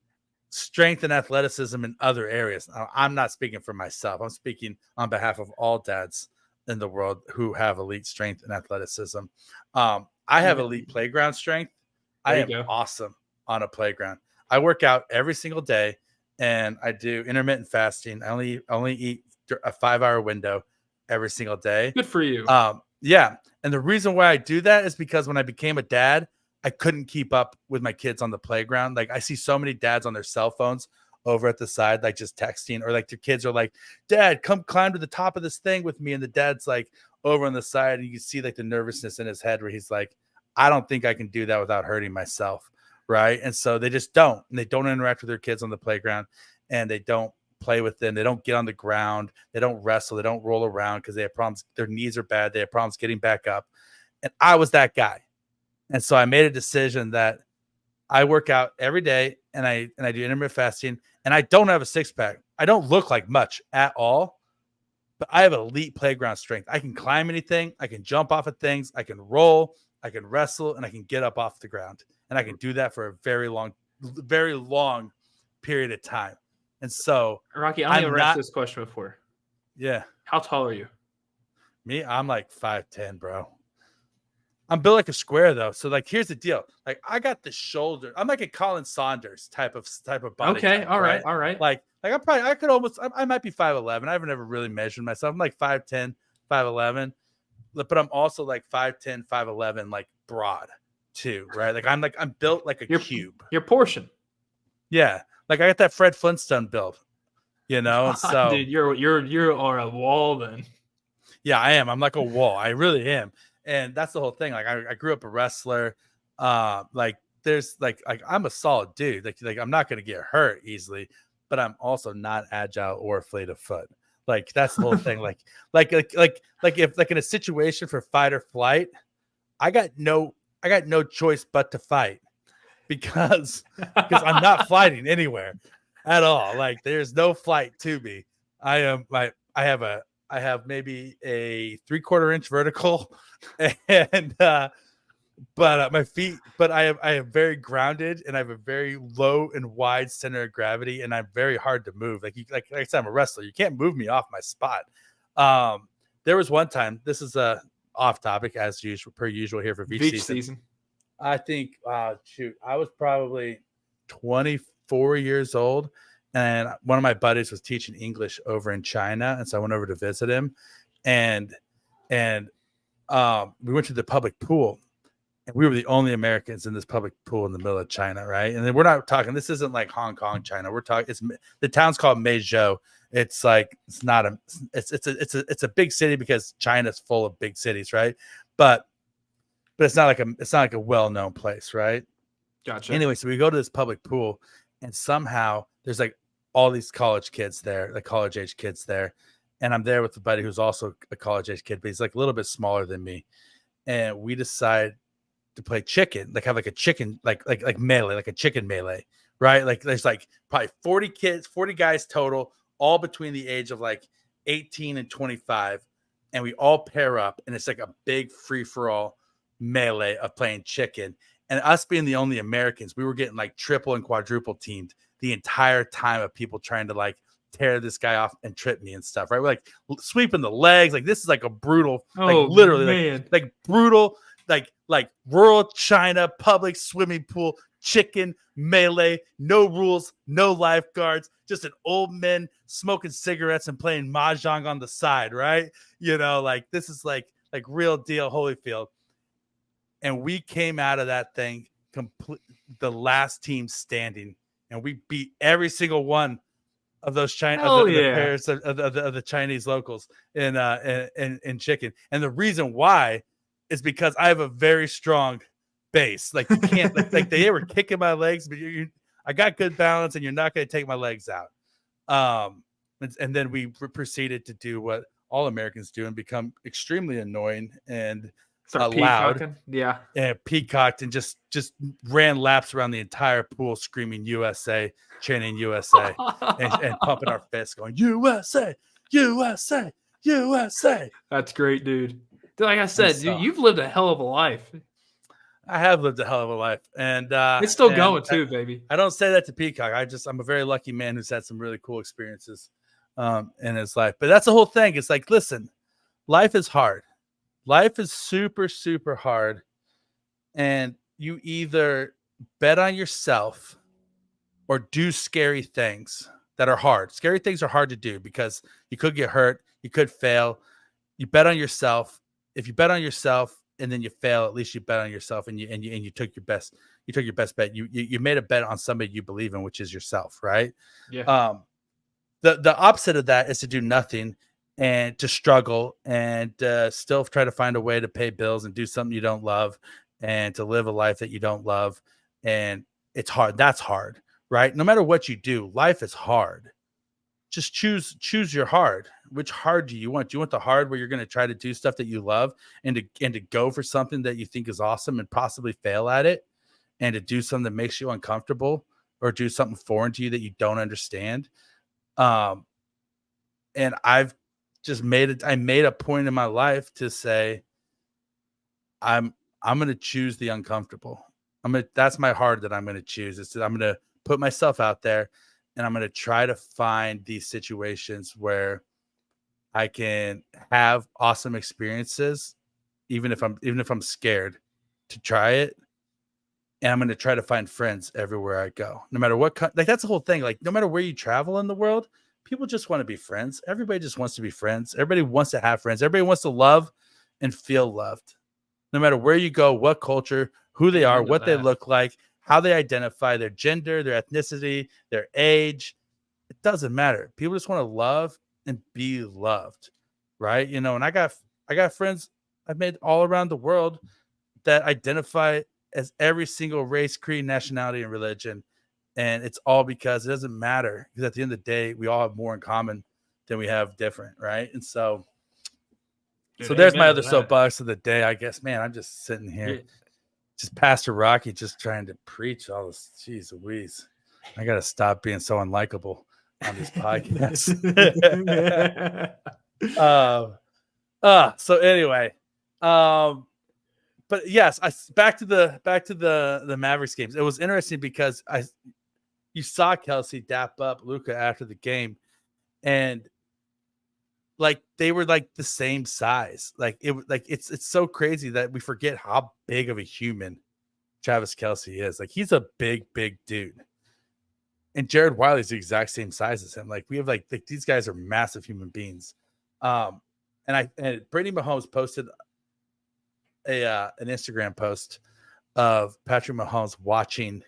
strength and athleticism in other areas. Now, I'm not speaking for myself. I'm speaking on behalf of all dads in the world who have elite strength and athleticism. I have elite playground strength. I am awesome on a playground. I work out every single day, and I do intermittent fasting. I only eat a 5-hour window every single day. Good for you. Yeah. And the reason why I do that is because when I became a dad, I couldn't keep up with my kids on the playground. Like, I see so many dads on their cell phones over at the side, like just texting, or like their kids are like, Dad, come climb to the top of this thing with me. And the dad's like over on the side, and you can see like the nervousness in his head where he's like, I don't think I can do that without hurting myself. Right. And so they just don't. And they don't interact with their kids on the playground, and they don't play with them. They don't get on the ground. They don't wrestle. They don't roll around because they have problems. Their knees are bad. They have problems getting back up. And I was that guy. And so I made a decision that I work out every day, and I do intermittent fasting, and I don't have a 6-pack. I don't look like much at all, but I have elite playground strength. I can climb anything. I can jump off of things. I can roll. I can wrestle, and I can get up off the ground. And I can do that for a very long period of time. And so, Rocky, I'm going to ask this question before. Yeah. How tall are you? Me? I'm like 5'10", bro. I'm built like a square, though. So, like, here's the deal. Like, I got the shoulder. I'm like a Colin Saunders type of body. Okay, type, all right. Like I might be 5'11". I've never really measured myself. I'm like 5'10", 5'11". But I'm also like 5'10", 5'11", like broad too, right? Like I'm built like a cube. Your portion. Yeah. Like I got that Fred Flintstone build, you know? And so, dude, you are a wall then. Yeah, I am. I'm like a wall. I really am. And that's the whole thing. Like I grew up a wrestler. Like there's like I'm a solid dude. Like I'm not gonna get hurt easily, but I'm also not agile or fleet of foot. Like that's the whole thing. Like if like in a situation for fight or flight, I got no choice but to fight because I'm not fighting anywhere at all. Like there's no flight to me. I have maybe a 3/4 inch vertical and my feet, but I am very grounded and I have a very low and wide center of gravity and I'm very hard to move. Like I said, I'm a wrestler. You can't move me off my spot. There was one time, this is a off topic as usual per usual here for Veach season. I think I was probably 24 years old and one of my buddies was teaching English over in China. And so I went over to visit him and we went to the public pool. And we were the only Americans in this public pool in the middle of China, right? And then we're not talking. This isn't like Hong Kong, China. We're talking. It's the town's called Meizhou. It's like it's not a. It's a big city because China's full of big cities, right? But it's not like a well-known place, right? Gotcha. Anyway, so we go to this public pool, and somehow there's like all these college kids there, like college age kids there, and I'm there with a buddy who's also a college age kid, but he's like a little bit smaller than me, and we decide to play chicken, like have like a chicken, like melee, like a chicken melee, right? Like there's like probably 40 kids, 40 guys total, all between the age of like 18 and 25. And we all pair up and it's like a big free for all melee of playing chicken. And us being the only Americans, we were getting like triple and quadruple teamed the entire time of people trying to like tear this guy off and trip me and stuff, right? We're like sweeping the legs. Like this is like a brutal, like literally like brutal, like rural China public swimming pool chicken melee, no rules, no lifeguards, just an old men smoking cigarettes and playing mahjong on the side, right? You know, like this is like real deal Holyfield. And we came out of that thing the last team standing, and we beat every single one of those the pairs of the Chinese locals in chicken. And the reason why is because I have a very strong base. Like you can't like they were kicking my legs, but I got good balance, and you're not going to take my legs out. And then we proceeded to do what all Americans do and become extremely annoying and loud. Yeah, and peacocked and just ran laps around the entire pool, screaming USA, chanting USA, and pumping our fists, going USA, USA, USA. That's great, dude. Like I said, dude, you've lived a hell of a life. I have lived a hell of a life, and it's still going too, baby. I don't say that to Peacock. I'm a very lucky man who's had some really cool experiences in his life. But that's the whole thing. It's like, listen, life is hard. Life is super, super hard, and you either bet on yourself or do scary things that are hard. Scary things are hard to do because you could get hurt, you could fail. You bet on yourself. If you bet on yourself and then you fail, at least you bet on yourself and you took your best. You took your best bet. You made a bet on somebody you believe in, which is yourself, right? Yeah. The opposite of that is to do nothing and to struggle and still try to find a way to pay bills and do something you don't love and to live a life that you don't love. And it's hard. That's hard, right? No matter what you do, life is hard. Just choose your hard. Which hard do you want? Do you want the hard where you're going to try to do stuff that you love and to go for something that you think is awesome and possibly fail at it, and to do something that makes you uncomfortable or do something foreign to you that you don't understand? And I've just made a point in my life to say, I'm going to choose the uncomfortable. That's my hard that I'm going to choose. I'm going to put myself out there, and I'm going to try to find these situations where I can have awesome experiences, even if I'm scared to try it. And I'm going to try to find friends everywhere I go, no matter what. Like that's the whole thing. Like no matter where you travel in the world, people just want to be friends. Everybody just wants to be friends. Everybody wants to have friends. Everybody wants to love and feel loved. No matter where you go, what culture, who they are, what they look like, how they identify, their gender, their ethnicity, their age, it doesn't matter. People just want to love and be loved, right? You know, and I got friends I've made all around the world that identify as every single race, creed, nationality, and religion. And it's all because it doesn't matter, because at the end of the day, we all have more in common than we have different, right? And so, Dude, there's my amen to other that. soapbox of the day, I guess. Man, I'm just sitting here, just Pastor Rocky, just trying to preach all this. Jeez Louise, I gotta stop being so unlikable on these podcasts. So anyway, but yes, back to the Mavericks games. It was interesting because you saw Kelsey dap up Luka after the game, and like they were like the same size. Like it's so crazy that we forget how big of a human Travis Kelsey is. Like he's a big dude. And Jared Wiley's the exact same size as him. Like we have like these guys are massive human beings. And Brittany Mahomes posted an Instagram post of Patrick Mahomes watching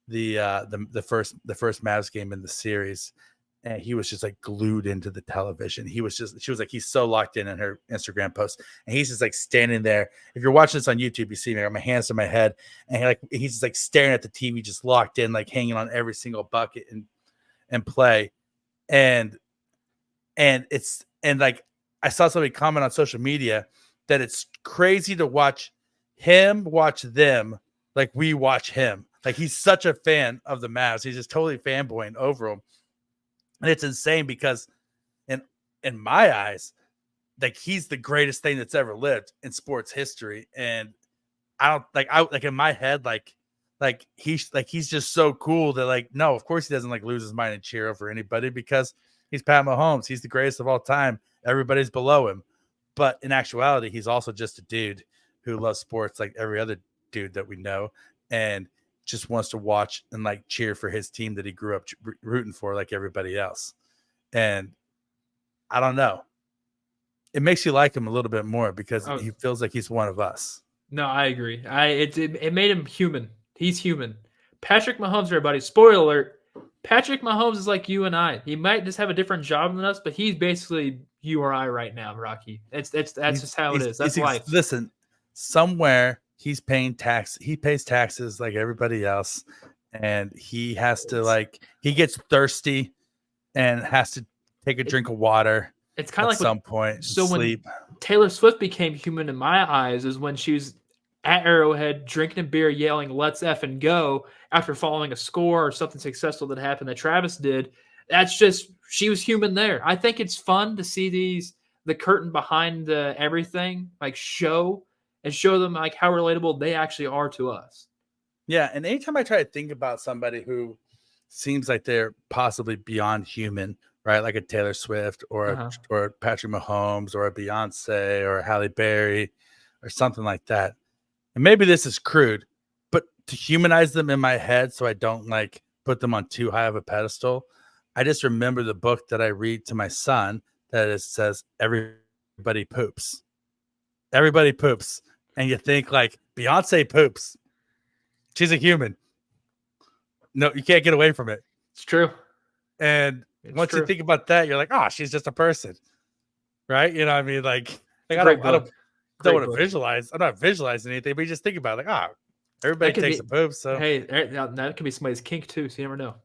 the first Mavs game in the series, and he was just like glued into the television. She was like, he's so locked in her Instagram post, and he's just like standing there. If you're watching this on YouTube, you see me, I got my hands to my head, and he's just like staring at the TV, just locked in, like hanging on every single bucket and play. And like I saw somebody comment on social media that it's crazy to watch him watch them like we watch him. Like he's such a fan of the Mavs. He's just totally fanboying over them. And it's insane because in my eyes, like he's the greatest thing that's ever lived in sports history. And I in my head, like he's just so cool that like, no, of course he doesn't like lose his mind and cheer over anybody because he's Pat Mahomes. He's the greatest of all time. Everybody's below him. But in actuality, he's also just a dude who loves sports like every other dude that we know, and just wants to watch and like cheer for his team that he grew up rooting for like everybody else. And I don't know. It makes you like him a little bit more because he feels like he's one of us. No, I agree. It made him human. He's human. Patrick Mahomes, everybody. Spoiler alert. Patrick Mahomes is like you and I. He might just have a different job than us, but he's basically you or I right now, Rocky. That's just how it is. That's life. Listen, somewhere he's paying tax. He pays taxes like everybody else, and he has to he gets thirsty and has to take a drink of water. It's kind of like some point. So sleep. When Taylor Swift became human in my eyes is when she was at Arrowhead drinking a beer, yelling "Let's effing go" after following a score or something successful that happened that Travis did. That's just, she was human there. I think it's fun to see the curtain behind everything, like show them like how relatable they actually are to us. Yeah, and anytime I try to think about somebody who seems like they're possibly beyond human, right? Like a Taylor Swift or or Patrick Mahomes or a Beyonce or a Halle Berry or something like that. And maybe this is crude, but to humanize them in my head so I don't like put them on too high of a pedestal, I just remember the book that I read to my son that it says everybody poops. Everybody poops. And you think like Beyonce poops. She's a human. No, you can't get away from it. It's true. And once you think about that, you're like, oh, she's just a person. Right? You know what I mean? Like I don't want to visualize. I'm not visualizing anything, but you just think about it, like, everybody takes a poop. So hey, that could be somebody's kink too. So you never know.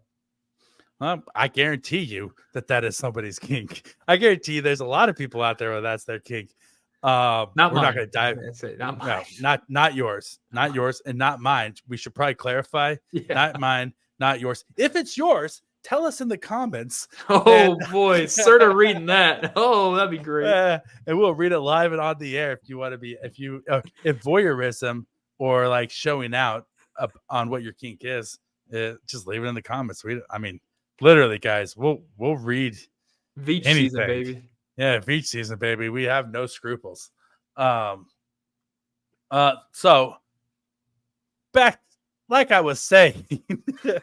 I guarantee you that is somebody's kink. I guarantee you there's a lot of people out there where that's their kink. We're not going to dive. Not mine. No, not yours, not yours, and not mine. We should probably clarify. Yeah. Not mine, not yours. If it's yours, tell us in the comments. Oh boy, start reading that. Oh, that'd be great. And we'll read it live and on the air if you want to be. If voyeurism or like showing out on what your kink is, just leave it in the comments. Literally, guys, we'll read Veach season, baby. Yeah, Veach season, baby. We have no scruples. So back, like I was saying, who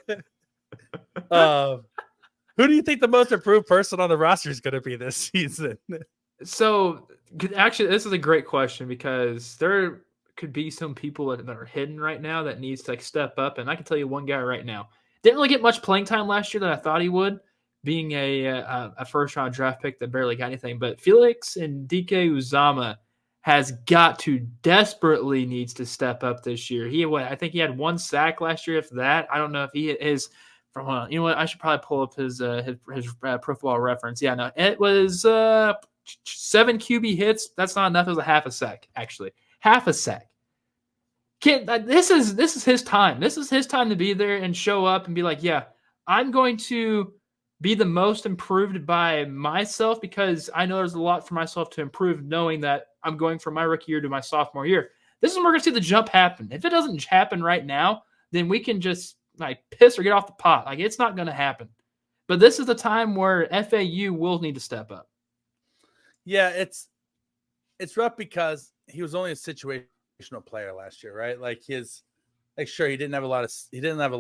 do you think the most improved person on the roster is going to be this season? So actually, this is a great question because there could be some people that are hidden right now that needs to step up. And I can tell you one guy right now. Didn't really get much playing time last year that I thought he would, being a first-round draft pick that barely got anything. But Felix and DK Uzama has got to desperately needs to step up this year. I think he had 1 sack last year. If that, I don't know if he is from. You know what? I should probably pull up his Pro Football Reference. Yeah, no, it was 7 QB hits. That's not enough. It was a half a sack, actually, half a sack. This is his time. This is his time to be there and show up and be like, yeah, I'm going to be the most improved by myself because I know there's a lot for myself to improve, knowing that I'm going from my rookie year to my sophomore year. This is when we're going to see the jump happen. If it doesn't happen right now, then we can just piss or get off the pot. It's not going to happen. But this is the time where FAU will need to step up. Yeah, it's rough because he was only a situational player last year, right? Sure, he didn't have a lot of stats, but he didn't have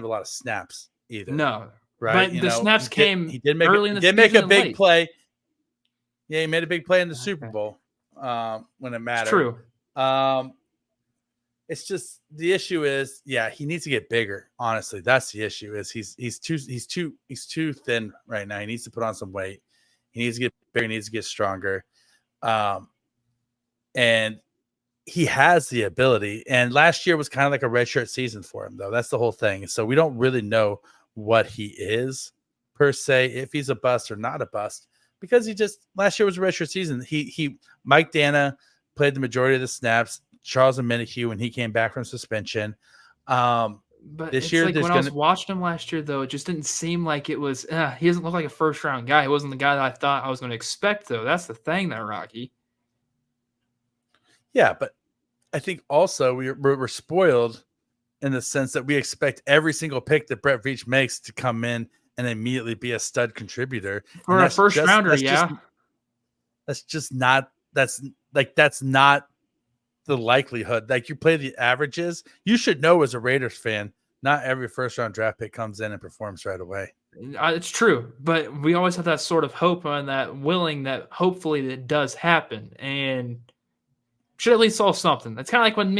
a lot of snaps either. No. Right. But the snaps came he did make early in the season. He did make a big late. play. Yeah, he made a big play in the Super Bowl when it mattered. It's true. It's just the issue is, yeah, he needs to get bigger. Honestly, that's the issue. Is he's too thin right now. He needs to put on some weight. He needs to get bigger. He needs to get stronger. And he has the ability. And last year was kind of like a redshirt season for him, though. That's the whole thing. So we don't really know what he is per se, if he's a bust or not a bust, because last year was a redshirt season. Mike Dana played the majority of the snaps. Charles Omenihu when he came back from suspension. But this year, when I was watching him last year, though, it just didn't seem like it was. He doesn't look like a first round guy. He wasn't the guy that I thought I was going to expect, though. That's the thing, there, Rocky. Yeah, but I think also we're spoiled in the sense that we expect every single pick that Brett Veach makes to come in and immediately be a stud contributor for a first rounder. That's not the likelihood. You play the averages. You should know as a Raiders fan, not every first round draft pick comes in and performs right away. It's true, but we always have that sort of hope on that, willing that hopefully it does happen, and should at least solve something. It's kind of like when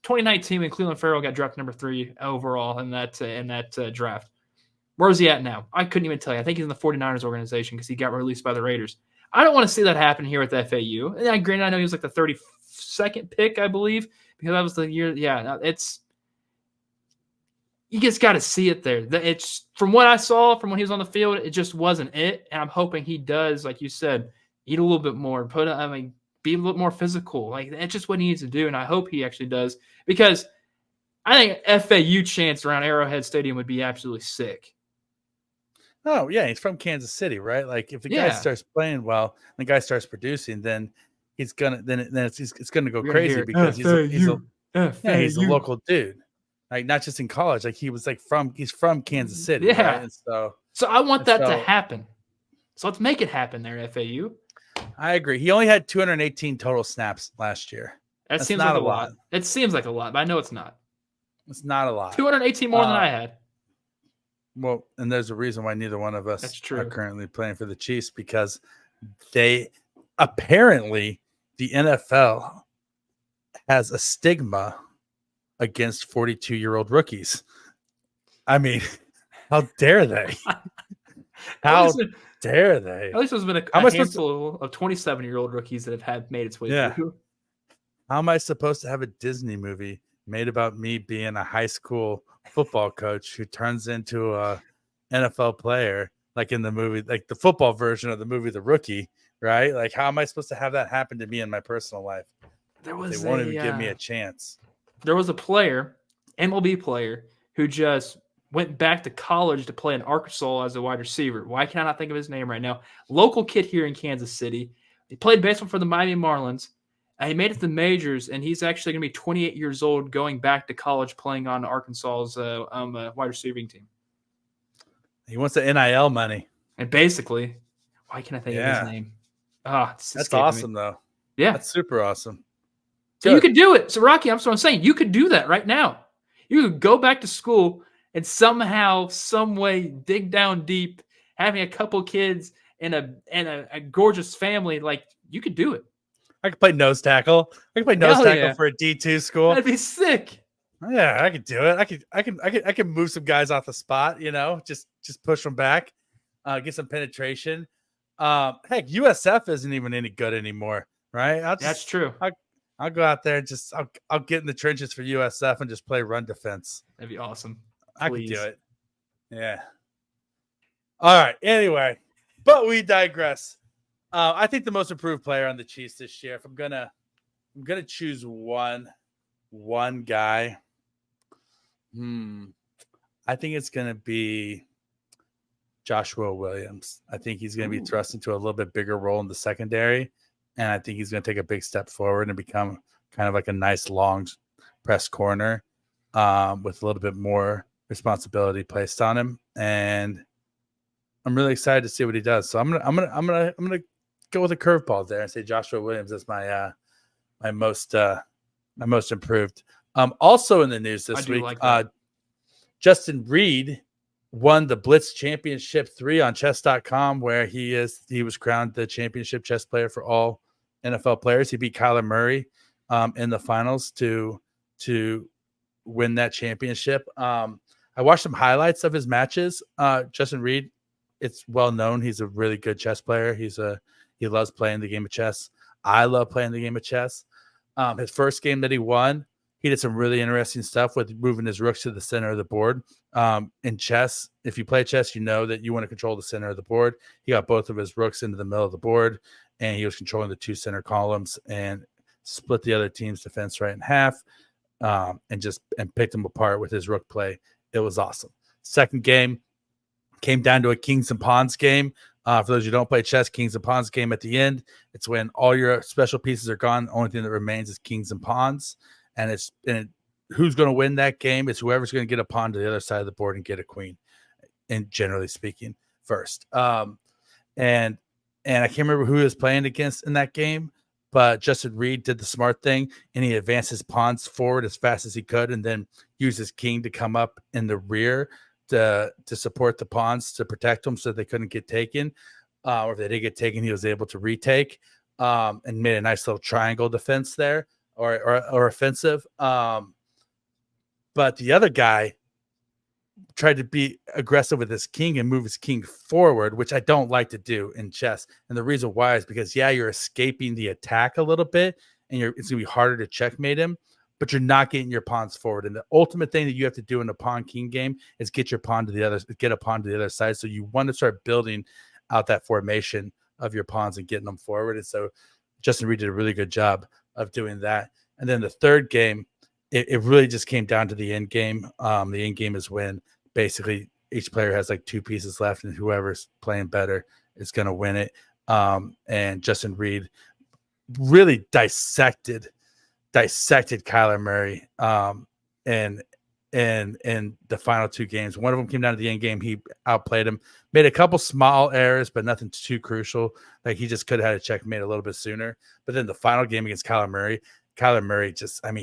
2019 when Cleveland Farrell got drafted number 3 overall in that draft. Where is he at now? I couldn't even tell you. I think he's in the 49ers organization because he got released by the Raiders. I don't want to see that happen here with FAU. And granted, I know he was like the 32nd pick, I believe, because that was the year. Yeah, you just got to see it there. It's from what I saw from when he was on the field, it just wasn't it. And I'm hoping he does, like you said, eat a little bit more, be a little more physical. That's just what he needs to do, and I hope he actually does, because I think FAU chants around Arrowhead Stadium would be absolutely sick. Oh yeah, he's from Kansas City, right? If the guy starts playing well, the guy starts producing, then it's gonna go crazy because he's a local dude. Not just in college, he's from Kansas City, yeah. Right? And so I want that to happen. So let's make it happen there, FAU. I agree. He only had 218 total snaps last year. That seems like a lot. It seems like a lot, but I know it's not. It's not a lot. 218 more than I had. Well, and there's a reason why neither one of us are currently playing for the Chiefs, because the NFL has a stigma against 42-year-old rookies. I mean, how dare they? How dare they? At least there's been a handful of 27-year-old rookies that have made its way through. How am I supposed to have a Disney movie made about me being a high school football coach who turns into a NFL player, like in the movie, like the football version of the movie The Rookie, right? How am I supposed to have that happen to me in my personal life? They won't even give me a chance. There was a player, MLB player, who just went back to college to play in Arkansas as a wide receiver. Why can't I think of his name right now? Local kid here in Kansas City. He played baseball for the Miami Marlins. He made it to the majors, and he's actually going to be 28 years old going back to college playing on Arkansas's wide receiving team. He wants the NIL money. And basically, why can't I think of his name? That's awesome, though. Yeah. That's super awesome. So you could do it. So, Rocky, I'm saying you could do that right now. You could go back to school and somehow, some way, dig down deep, having a couple kids and a gorgeous family. You could do it. I could play nose tackle. I could play nose tackle for a D2 school. That'd be sick. Yeah, I could do it. I could move some guys off the spot, just push them back, get some penetration. Heck, USF isn't even any good anymore. right? That's true. I'll go out there and I'll get in the trenches for USF and just play run defense. That'd be awesome. Please. I could do it. Yeah. All right. Anyway, but we digress. I think the most improved player on the Chiefs this year, if I'm gonna choose one guy. I think it's gonna be Joshua Williams. I think he's gonna be thrust into a little bit bigger role in the secondary, and I think he's gonna take a big step forward and become kind of like a nice long press corner with a little bit more responsibility placed on him. And I'm really excited to see what he does. So I'm gonna go with a curveball there and say Joshua Williams is my my most improved. Also in the news this week, Justin Reed won the Blitz Championship 3 on chess.com, where he was crowned the championship chess player for all NFL players. He beat Kyler Murray in the finals to win that championship. I watched some highlights of his matches. Justin Reed, it's well known he's a really good chess player. He loves playing the game of chess. I love playing the game of chess. His first game that he won, he did some really interesting stuff with moving his rooks to the center of the board. In chess, if you play chess, you know that you want to control the center of the board. He got both of his rooks into the middle of the board, and he was controlling the two center columns and split the other team's defense right in half, and picked them apart with his rook play. It was awesome. Second game came down to a kings and pawns game. For those who don't play chess, kings and pawns game at the end. It's when all your special pieces are gone. The only thing that remains is kings and pawns. And who's going to win that game is whoever's going to get a pawn to the other side of the board and get a queen, and generally speaking, first. And I can't remember who he was playing against in that game, but Justin Reed did the smart thing, and he advanced his pawns forward as fast as he could, and then used his king to come up in the rear to support the pawns to protect them so they couldn't get taken. Or if they did get taken, he was able to retake and made a nice little triangle defense there or offensive. But the other guy tried to be aggressive with his king and move his king forward, which I don't like to do in chess. And the reason why is because, you're escaping the attack a little bit, and it's going to be harder to checkmate him, but you're not getting your pawns forward. And the ultimate thing that you have to do in a pawn king game is get a pawn to the other side. So you want to start building out that formation of your pawns and getting them forward. And so Justin Reed did a really good job of doing that. And then the third game, it really just came down to the end game. The end game is when basically each player has like two pieces left, and whoever's playing better is going to win it. And Justin Reed really dissected Kyler Murray in the final two games. One of them came down to the end game. He outplayed him, made a couple small errors, but nothing too crucial. Like, he just could have had a checkmate a little bit sooner. But then the final game against Kyler Murray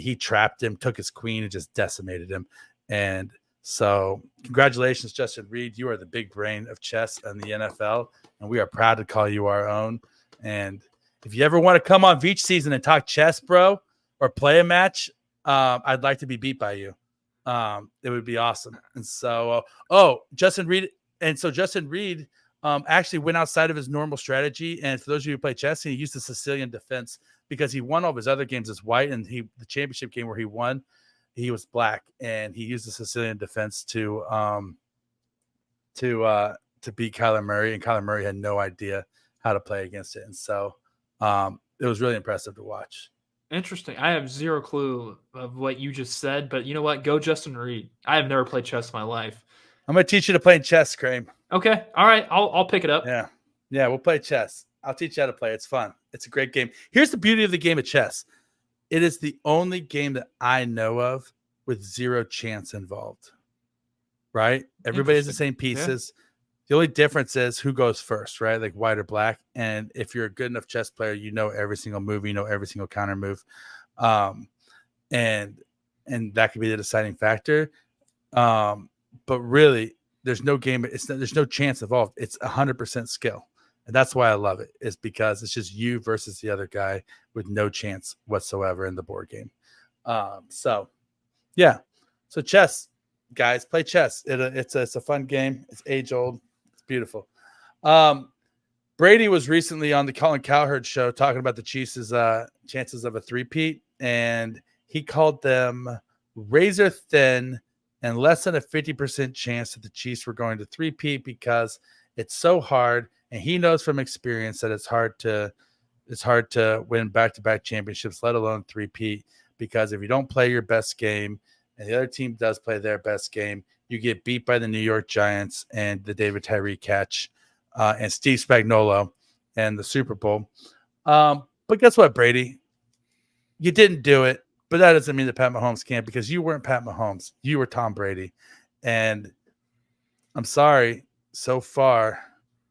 he trapped him, took his queen, and just decimated him. And so congratulations, Justin Reed. You are the big brain of chess in the NFL, and we are proud to call you our own. And if you ever want to come on Veach season and talk chess, bro, or play a match, I'd like to be beat by you. It would be awesome. And so, Justin Reed. And so Justin Reed actually went outside of his normal strategy. And for those of you who play chess, he used the Sicilian defense because he won all of his other games as white. And the championship game where he won, he was black. And he used the Sicilian defense to beat Kyler Murray. And Kyler Murray had no idea how to play against it. And so it was really impressive to watch. Interesting. I have zero clue of what you just said, but you know what? Go Justin Reed. I have never played chess in my life. I'm going to teach you to play chess, Kramer. Okay. All right. I'll pick it up. Yeah. We'll play chess. I'll teach you how to play. It's fun. It's a great game. Here's the beauty of the game of chess. It is the only game that I know of with zero chance involved. Right? Everybody has the same pieces. Yeah. The only difference is who goes first, right? Like white or black. And if you're a good enough chess player, you know every single move, you know every single counter move. And that could be the deciding factor. But really, there's no game. There's no chance involved. It's 100% skill. And that's why I love it, is because it's just you versus the other guy with no chance whatsoever in the board game. So chess, guys, play chess. It's a fun game. It's age old. Beautiful. Brady was recently on the Colin Cowherd show talking about the Chiefs' chances of a three-peat, and he called them razor thin and less than a 50% chance that the Chiefs were going to three-peat because it's so hard, and he knows from experience that it's hard to win back-to-back championships, let alone three-peat, because if you don't play your best game and the other team does play their best game, you get beat by the New York Giants and the David Tyree catch. And Steve Spagnuolo and the Super Bowl. But guess what, Brady? You didn't do it, but that doesn't mean that Pat Mahomes can't, because you weren't Pat Mahomes. You were Tom Brady. And I'm sorry, so far,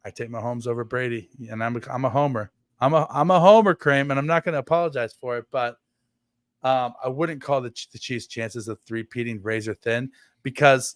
I take Mahomes over Brady, and I'm a homer. I'm a homer, Kramer, and I'm not going to apologize for it, but I wouldn't call the Chiefs' chances of three-peating razor thin, because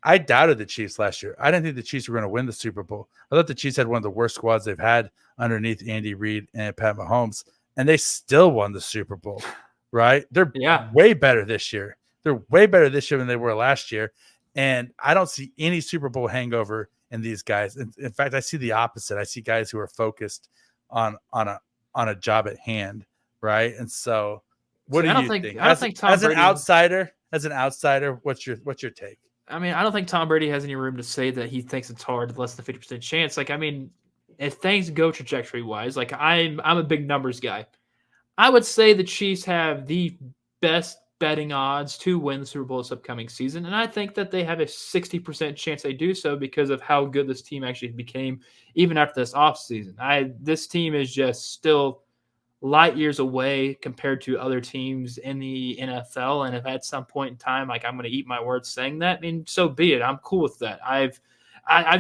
I doubted the Chiefs last year. I didn't think the Chiefs were going to win the Super Bowl. I thought the Chiefs had one of the worst squads they've had underneath Andy Reid and Pat Mahomes, and they still won the Super Bowl, right? They're way better this year. They're way better this year than they were last year, and I don't see any Super Bowl hangover in these guys. In fact, I see the opposite. I see guys who are focused on a job at hand, right? And so, what do you think? I don't think Tom Brady, as an outsider, what's your take? I mean, I don't think Tom Brady has any room to say that he thinks it's hard, less than 50% chance. Like, I mean, if things go trajectory-wise, like I'm a big numbers guy. I would say the Chiefs have the best betting odds to win the Super Bowl this upcoming season, and I think that they have a 60% chance they do so because of how good this team actually became even after this offseason. This team is just still light years away compared to other teams in the NFL. And if at some point in time, like, I'm going to eat my words saying that, I mean, so be it. I'm cool with that. I've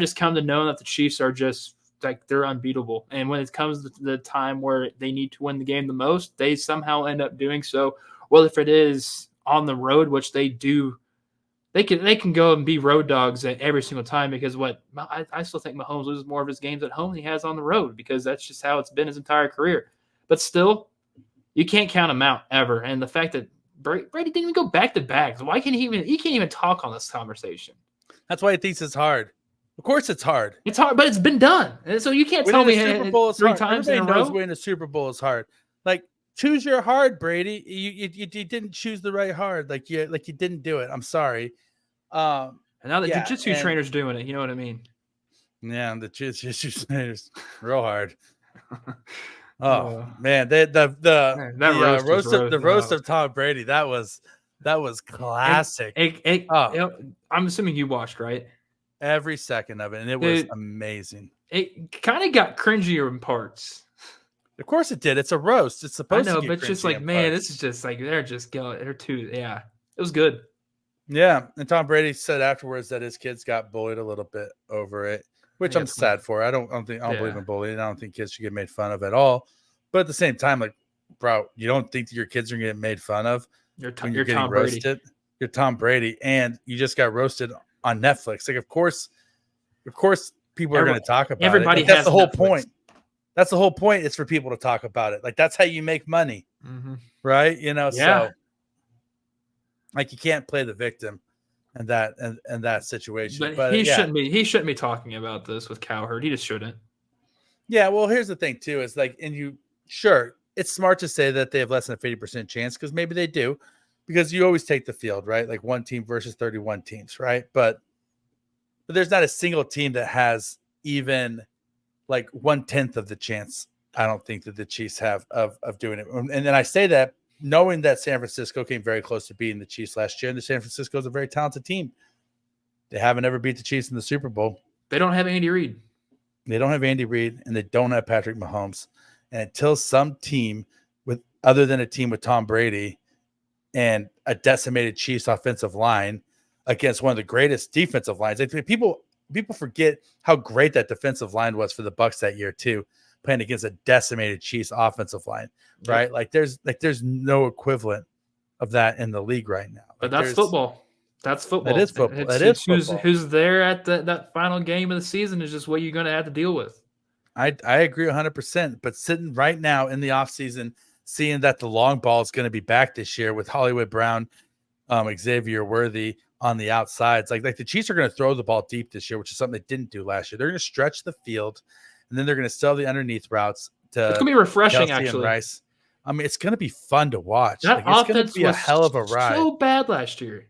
just come to know that the Chiefs are just like, they're unbeatable. And when it comes to the time where they need to win the game the most, they somehow end up doing so. Well, if it is on the road, which they do, they can go and be road dogs at every single time, because I still think Mahomes loses more of his games at home than he has on the road, because that's just how it's been his entire career. But still, you can't count him out ever. And the fact that Brady didn't even go back to back, why can't he can't even talk on this conversation? That's why he thinks it's hard. Of course it's hard. It's hard, but it's been done. And so you can't tell me Super Bowl is three hard. times Everybody in a row. knows winning a Super Bowl is hard. Like, choose your hard, Brady. You didn't choose the right hard. Like you didn't do it. I'm sorry. And now the jiu-jitsu trainer's doing it. You know what I mean? Yeah, the jiu-jitsu trainer's real hard. Oh man, the roast of Tom Brady, that was classic. I'm assuming you watched, right? Every second of it, and it was amazing. It kind of got cringier in parts. Of course it did. It's a roast. It's supposed to get but just like, man, this is just like they're too. Yeah, it was good. Yeah, and Tom Brady said afterwards that his kids got bullied a little bit over it, which I'm sad for. I don't believe in bullying. I don't think kids should get made fun of at all. But at the same time, like, bro, you don't think that your kids are getting made fun of when you're getting roasted? Brady. You're Tom Brady, and you just got roasted on Netflix. Like, of course, people are going to talk about everybody it. Like, that's the whole Netflix. point. That's the whole point. It's for people to talk about it. Like, that's how you make money, right? You know, so like, you can't play the victim in that situation. But he shouldn't be. He shouldn't be talking about this with Cowherd. He just shouldn't. Yeah. Well, here's the thing too. Is like, sure, it's smart to say that they have less than a 50% chance, because maybe they do, because you always take the field, right? Like, one team versus 31 teams, right? But there's not a single team that has even like 1/10 of the chance, I don't think, that the Chiefs have of doing it. And then I say that knowing that San Francisco came very close to beating the Chiefs last year, and the San Francisco is a very talented team. They haven't ever beat the Chiefs in the Super Bowl. They don't have Andy Reid. They don't have Andy Reid, and they don't have Patrick Mahomes. And until some team other than a team with Tom Brady and a decimated Chiefs offensive line against one of the greatest defensive lines, I think people forget how great that defensive line was for the Bucs that year too, playing against a decimated Chiefs offensive line, right? Like, there's no equivalent of that in the league right now. But that's football. That's football. That is football. That is football. Who's there at that final game of the season is just what you're going to have to deal with. I agree 100%. But sitting right now in the offseason, seeing that the long ball is going to be back this year with Hollywood Brown, Xavier Worthy on the outsides, like the Chiefs are going to throw the ball deep this year, which is something they didn't do last year. They're going to stretch the field, and then they're going to sell the underneath routes to it's gonna be refreshing, Kelsey actually. and Rice. I mean, it's going to be fun to watch. That it's offense going to be a hell of a ride. So bad last year.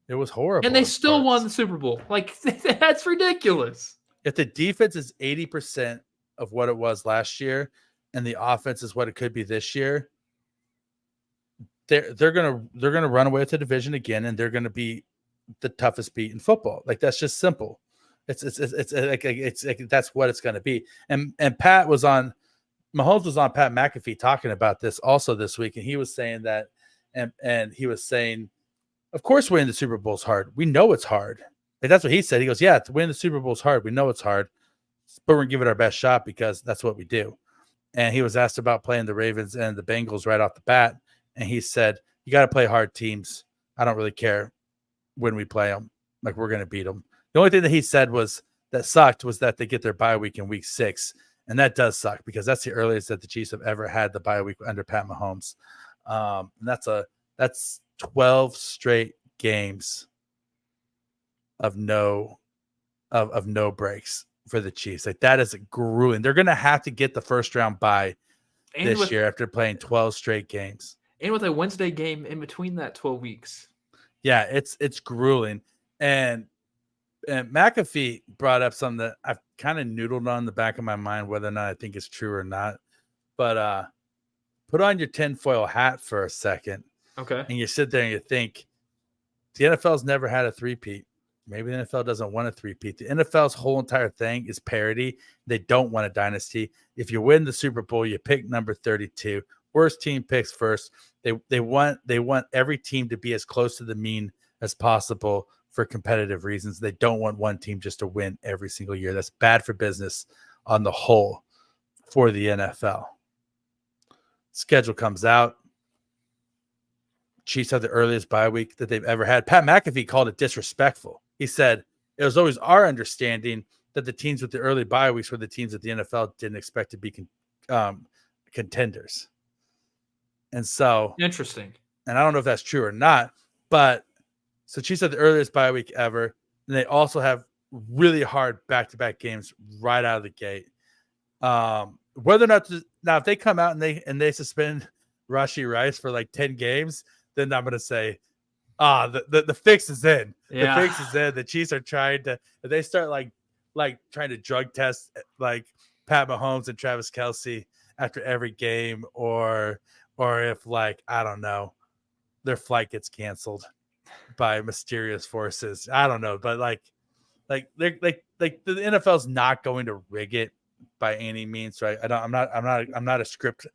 It was horrible. And they still won the Super Bowl. Like, that's ridiculous. If the defense is 80% of what it was last year and the offense is what it could be this year, they're gonna run away with the division again, and they're gonna be the toughest beat in football. Like, that's just simple. It's that's what it's gonna be. And Mahomes was on Pat McAfee talking about this also this week, and he was saying that, and he was saying, of course, winning the Super Bowl is hard. We know it's hard. Like, that's what he said. He goes, yeah, to win the Super Bowl is hard. We know it's hard, but we're gonna give it our best shot because that's what we do. And he was asked about playing the Ravens and the Bengals right off the bat. And he said, you got to play hard teams. I don't really care when we play them. Like, we're going to beat them. The only thing that he said that sucked was that they get their bye week in week 6. And that does suck because that's the earliest that the Chiefs have ever had the bye week under Pat Mahomes. And that's 12 straight games of no breaks for the Chiefs. Like, that is grueling. They're going to have to get the first round bye this year after playing 12 straight games. And with a Wednesday game in between that 12 weeks. Yeah, it's grueling. And McAfee brought up something that I've kind of noodled on the back of my mind, whether or not I think it's true or not. But put on your tinfoil hat for a second. Okay. And you sit there and you think, the NFL's never had a three-peat. Maybe the NFL doesn't want a three-peat. The NFL's whole entire thing is parity. They don't want a dynasty. If you win the Super Bowl, you pick number 32. Worst team picks first. They want every team to be as close to the mean as possible for competitive reasons. They don't want one team just to win every single year. That's bad for business on the whole for the NFL. Schedule comes out. Chiefs have the earliest bye week that they've ever had. Pat McAfee called it disrespectful. He said, it was always our understanding that the teams with the early bye weeks were the teams that the NFL didn't expect to be contenders. And so, interesting. And I don't know if that's true or not, but so Chiefs have the earliest bye week ever, and they also have really hard back-to-back games right out of the gate. Whether or not now, if they come out and they suspend Rashee Rice for like 10 games, then I'm gonna say, the fix is in. Yeah. The fix is in. The Chiefs are trying to. If they start like trying to drug test like Pat Mahomes and Travis Kelce after every game, or if, like, I don't know, their flight gets canceled by mysterious forces. I don't know, but like they're like the NFL's not going to rig it by any means, right? I'm not a scripter.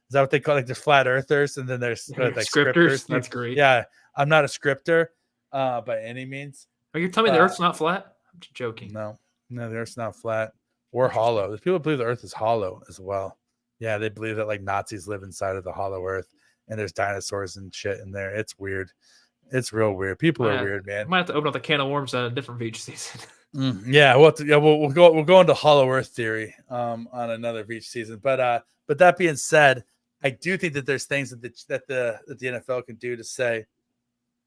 Is that what they call, like, there's flat earthers and then there's like scripters? That's great. Yeah, I'm not a scripter by any means. Are you telling me the Earth's not flat? I'm just joking. No, the Earth's not flat or hollow. There's people believe the Earth is hollow as well. Yeah, they believe that like Nazis live inside of the hollow Earth and there's dinosaurs and shit in there. It's weird. It's real weird. People are weird, man. Might have to open up the can of worms on a different Veach season. Yeah, we'll go into hollow Earth theory on another Veach season. But that being said, I do think that there's things that the NFL can do to say,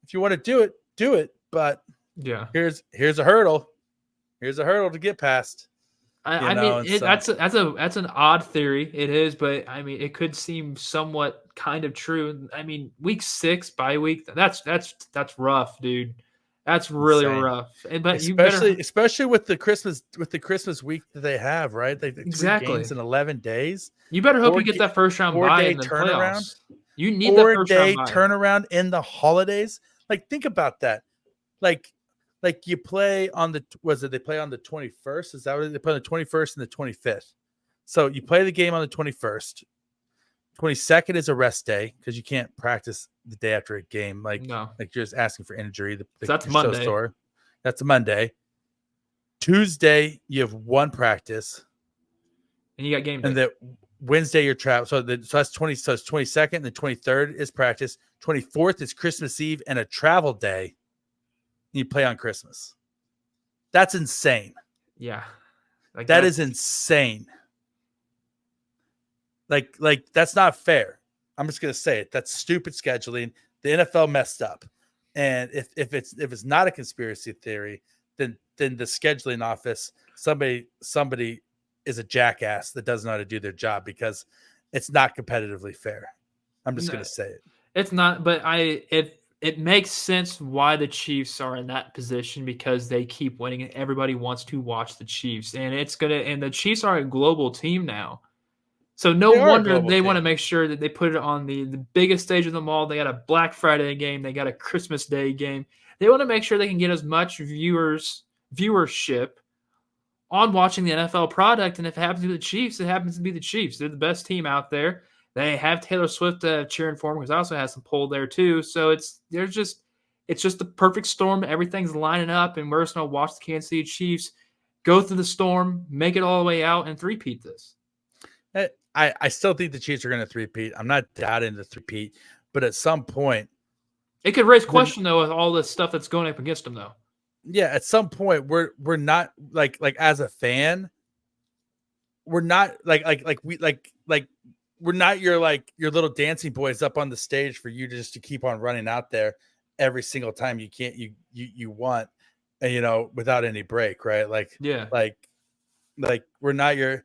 if you want to do it. But yeah, here's a hurdle. Here's a hurdle to get past. That's an odd theory. It is, but I mean, it could seem somewhat kind of true. I mean, week 6 bye week. That's rough, dude. That's really rough. But especially with the Christmas week that they have, right? Like exactly 3 games in 11 days. You better hope you get that first round bye in the playoffs. You need that first round bye. 4-day turnaround in the holidays. Like, think about that. Like you play on they play on the 21st? Is that what they play on the 21st and the 25th? So you play the game on the 21st. 22nd is a rest day because you can't practice the day after a game. Like you're just asking for injury. That's Monday. That's a Monday. Tuesday, you have one practice. And you got game day. And then Wednesday, you're travel. So that's 22nd and the 23rd is practice. 24th is Christmas Eve and a travel day. You play on Christmas. That's insane. Yeah. That is insane. Like that's not fair. I'm just gonna say it. That's stupid scheduling. The NFL messed up. And if it's not a conspiracy theory, then the scheduling office, somebody is a jackass that doesn't know how to do their job, because it's not competitively fair. I'm just going to say it. It's not, but it makes sense why the Chiefs are in that position, because they keep winning and everybody wants to watch the Chiefs. And the Chiefs are a global team now. So no wonder they want to make sure that they put it on the biggest stage of them all. They got a Black Friday game. They got a Christmas Day game. They want to make sure they can get as much viewership on watching the NFL product. And if it happens to be the Chiefs, it happens to be the Chiefs. They're the best team out there. They have Taylor Swift cheering for them, because also has some pull there too. So it's just the perfect storm. Everything's lining up, and we're just going to watch the Kansas City Chiefs go through the storm, make it all the way out, and three-peat this. I still think the Chiefs are going to three-peat. I'm not doubting the three-peat, but at some point, it could raise question though with all this stuff that's going up against them though. Yeah, at some point we're not like as a fan, we're not we're not your little dancing boys up on the stage for you to keep on running out there every single time you want, without any break, right? We're not your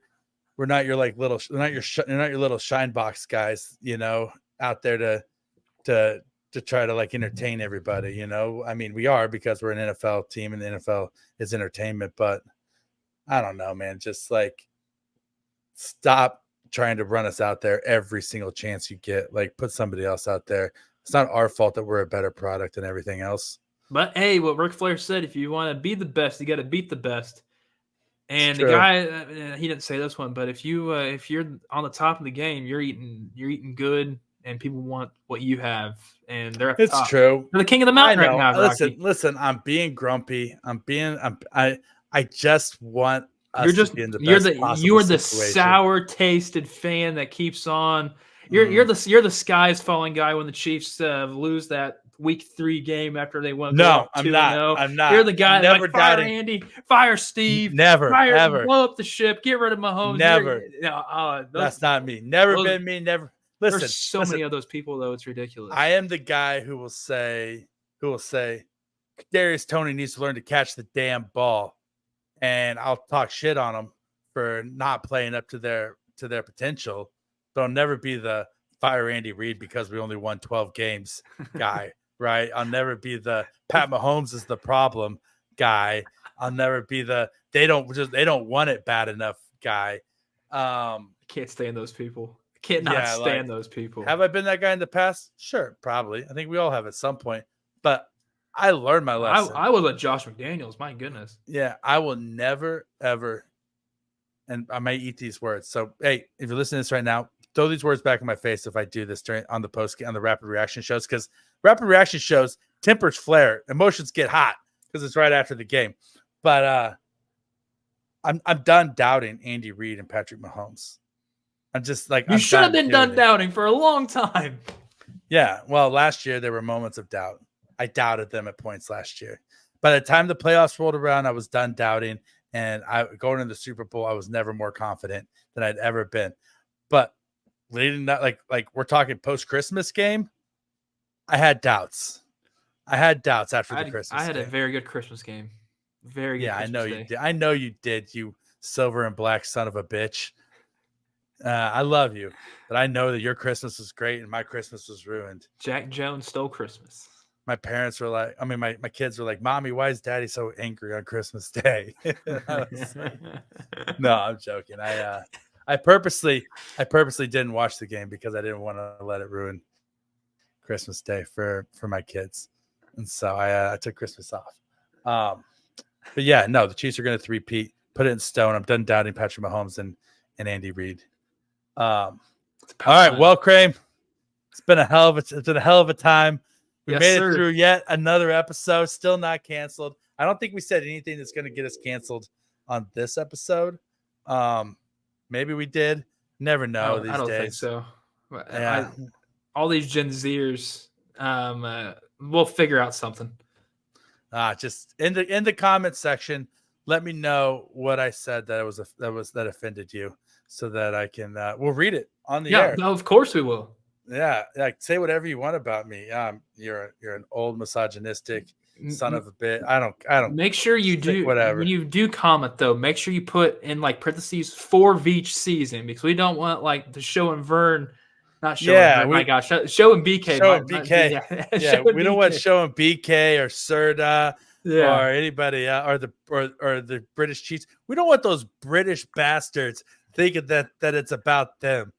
little shine box guys, out there to try to entertain everybody, I mean, we are, because we're an NFL team and the NFL is entertainment, but I don't know, man, just stop trying to run us out there every single chance you get. Put somebody else out there. It's not our fault that we're a better product than everything else. But hey, what Ric Flair said, if you want to be the best, you got to beat the best. And the guy, he didn't say this one, but if you're on the top of the game, you're eating good, and people want what you have, and they're at the top. It's true. They're the king of the mountain right now. Listen, I'm being grumpy. I just want us to be in the best you are the sour tasted fan that keeps on. You're the skies falling guy when the Chiefs lose that Week 3 game after they won. No, I'm not. You're the guy that fire Andy, fire Steve, ever blow up the ship, get rid of Mahomes. Never. That's not me. Been me. Never. Listen, there's so many of those people though. It's ridiculous. I am the guy who will say, Kadarius Toney needs to learn to catch the damn ball, and I'll talk shit on them for not playing up to their potential. But I'll never be the fire Andy Reid because we only won 12 games guy, right? I'll never be the Pat Mahomes is the problem guy. I'll never be the they don't want it bad enough guy. I can't stand those people. I cannot stand those people. Have I been that guy in the past? Sure, probably. I think we all have at some point. But I learned my lesson. I was like Josh McDaniels. My goodness. Yeah, I will never, ever, and I might eat these words. So, hey, if you're listening to this right now, throw these words back in my face if I do this on the rapid reaction shows, because rapid reaction shows, tempers flare, emotions get hot because it's right after the game. But I'm done doubting Andy Reid and Patrick Mahomes. I'm just you should have been done doubting for a long time. Yeah, well, last year there were moments of doubt. I doubted them at points last year. By the time the playoffs rolled around, I was done doubting, and going into the Super Bowl, I was never more confident than I'd ever been. But leading that, like we're talking post-Christmas game, I had doubts. After the Christmas game. I had a very good Christmas game. Very good. Yeah, I know you did. I know you did, you silver and black son of a bitch. I love you, but I know that your Christmas was great and my Christmas was ruined. Jack Jones stole Christmas. My parents were like, my kids were like, Mommy, why is Daddy so angry on Christmas Day? No, I'm joking. I purposely didn't watch the game because I didn't want to let it ruin Christmas Day for my kids. And so I took Christmas off. But yeah, no, the Chiefs are going to three-peat, put it in stone. I'm done doubting Patrick Mahomes and Andy Reid. All right, well, Kramer, it's been a hell of a time. We made it through yet another episode, still not canceled. I don't think we said anything that's going to get us canceled on this episode. Maybe we did. Never know these days. I don't think so. Yeah. All these Gen Zers, we'll figure out something. Just in the comment section, let me know what I said that offended you, so that I can we'll read it on the air. No, of course we will. Yeah, say whatever you want about me. You're an old misogynistic son of a bit. I don't. Make sure you do whatever. When you do comment though. Make sure you put in like parentheses for Veach season, because we don't want like the show and Vern, not show and Vern. My gosh, show and BK. Show and BK. Yeah, we don't want show and BK or Serta or anybody or the British Chiefs. We don't want those British bastards thinking that it's about them.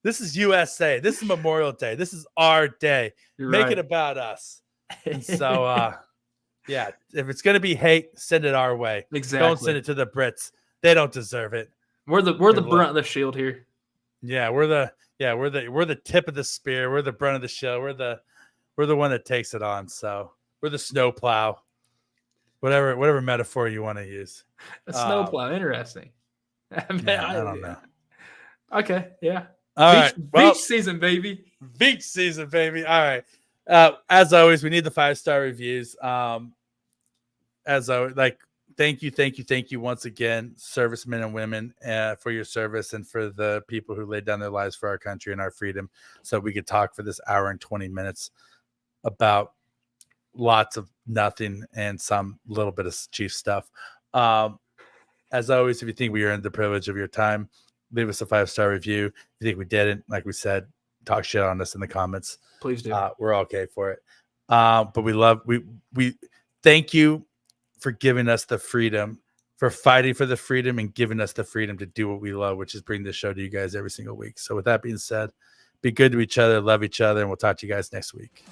This is USA. This is Memorial Day. This is our day. Make it about us. And so, yeah, if it's gonna be hate, send it our way. Exactly. Don't send it to the Brits. They don't deserve it. We're the brunt of the shield here. Yeah, we're the tip of the spear. We're the brunt of the shield. We're the one that takes it on. So we're the snowplow. Whatever metaphor you want to use. A snowplow, interesting. I don't know. Okay, yeah. All right. Beach season, baby. Beach season, baby. All right. As always, we need the 5-star reviews. As always, thank you once again, servicemen and women, for your service and for the people who laid down their lives for our country and our freedom, so we could talk for this hour and 20 minutes about lots of nothing and some little bit of Chief stuff. As always, if you think we earned the privilege of your time, leave us a 5-star review. If you think we didn't, like we said, talk shit on us in the comments. Please do. We're okay for it. But we thank you for giving us the freedom, for fighting for the freedom and giving us the freedom to do what we love, which is bring this show to you guys every single week. So with that being said, be good to each other, love each other, and we'll talk to you guys next week.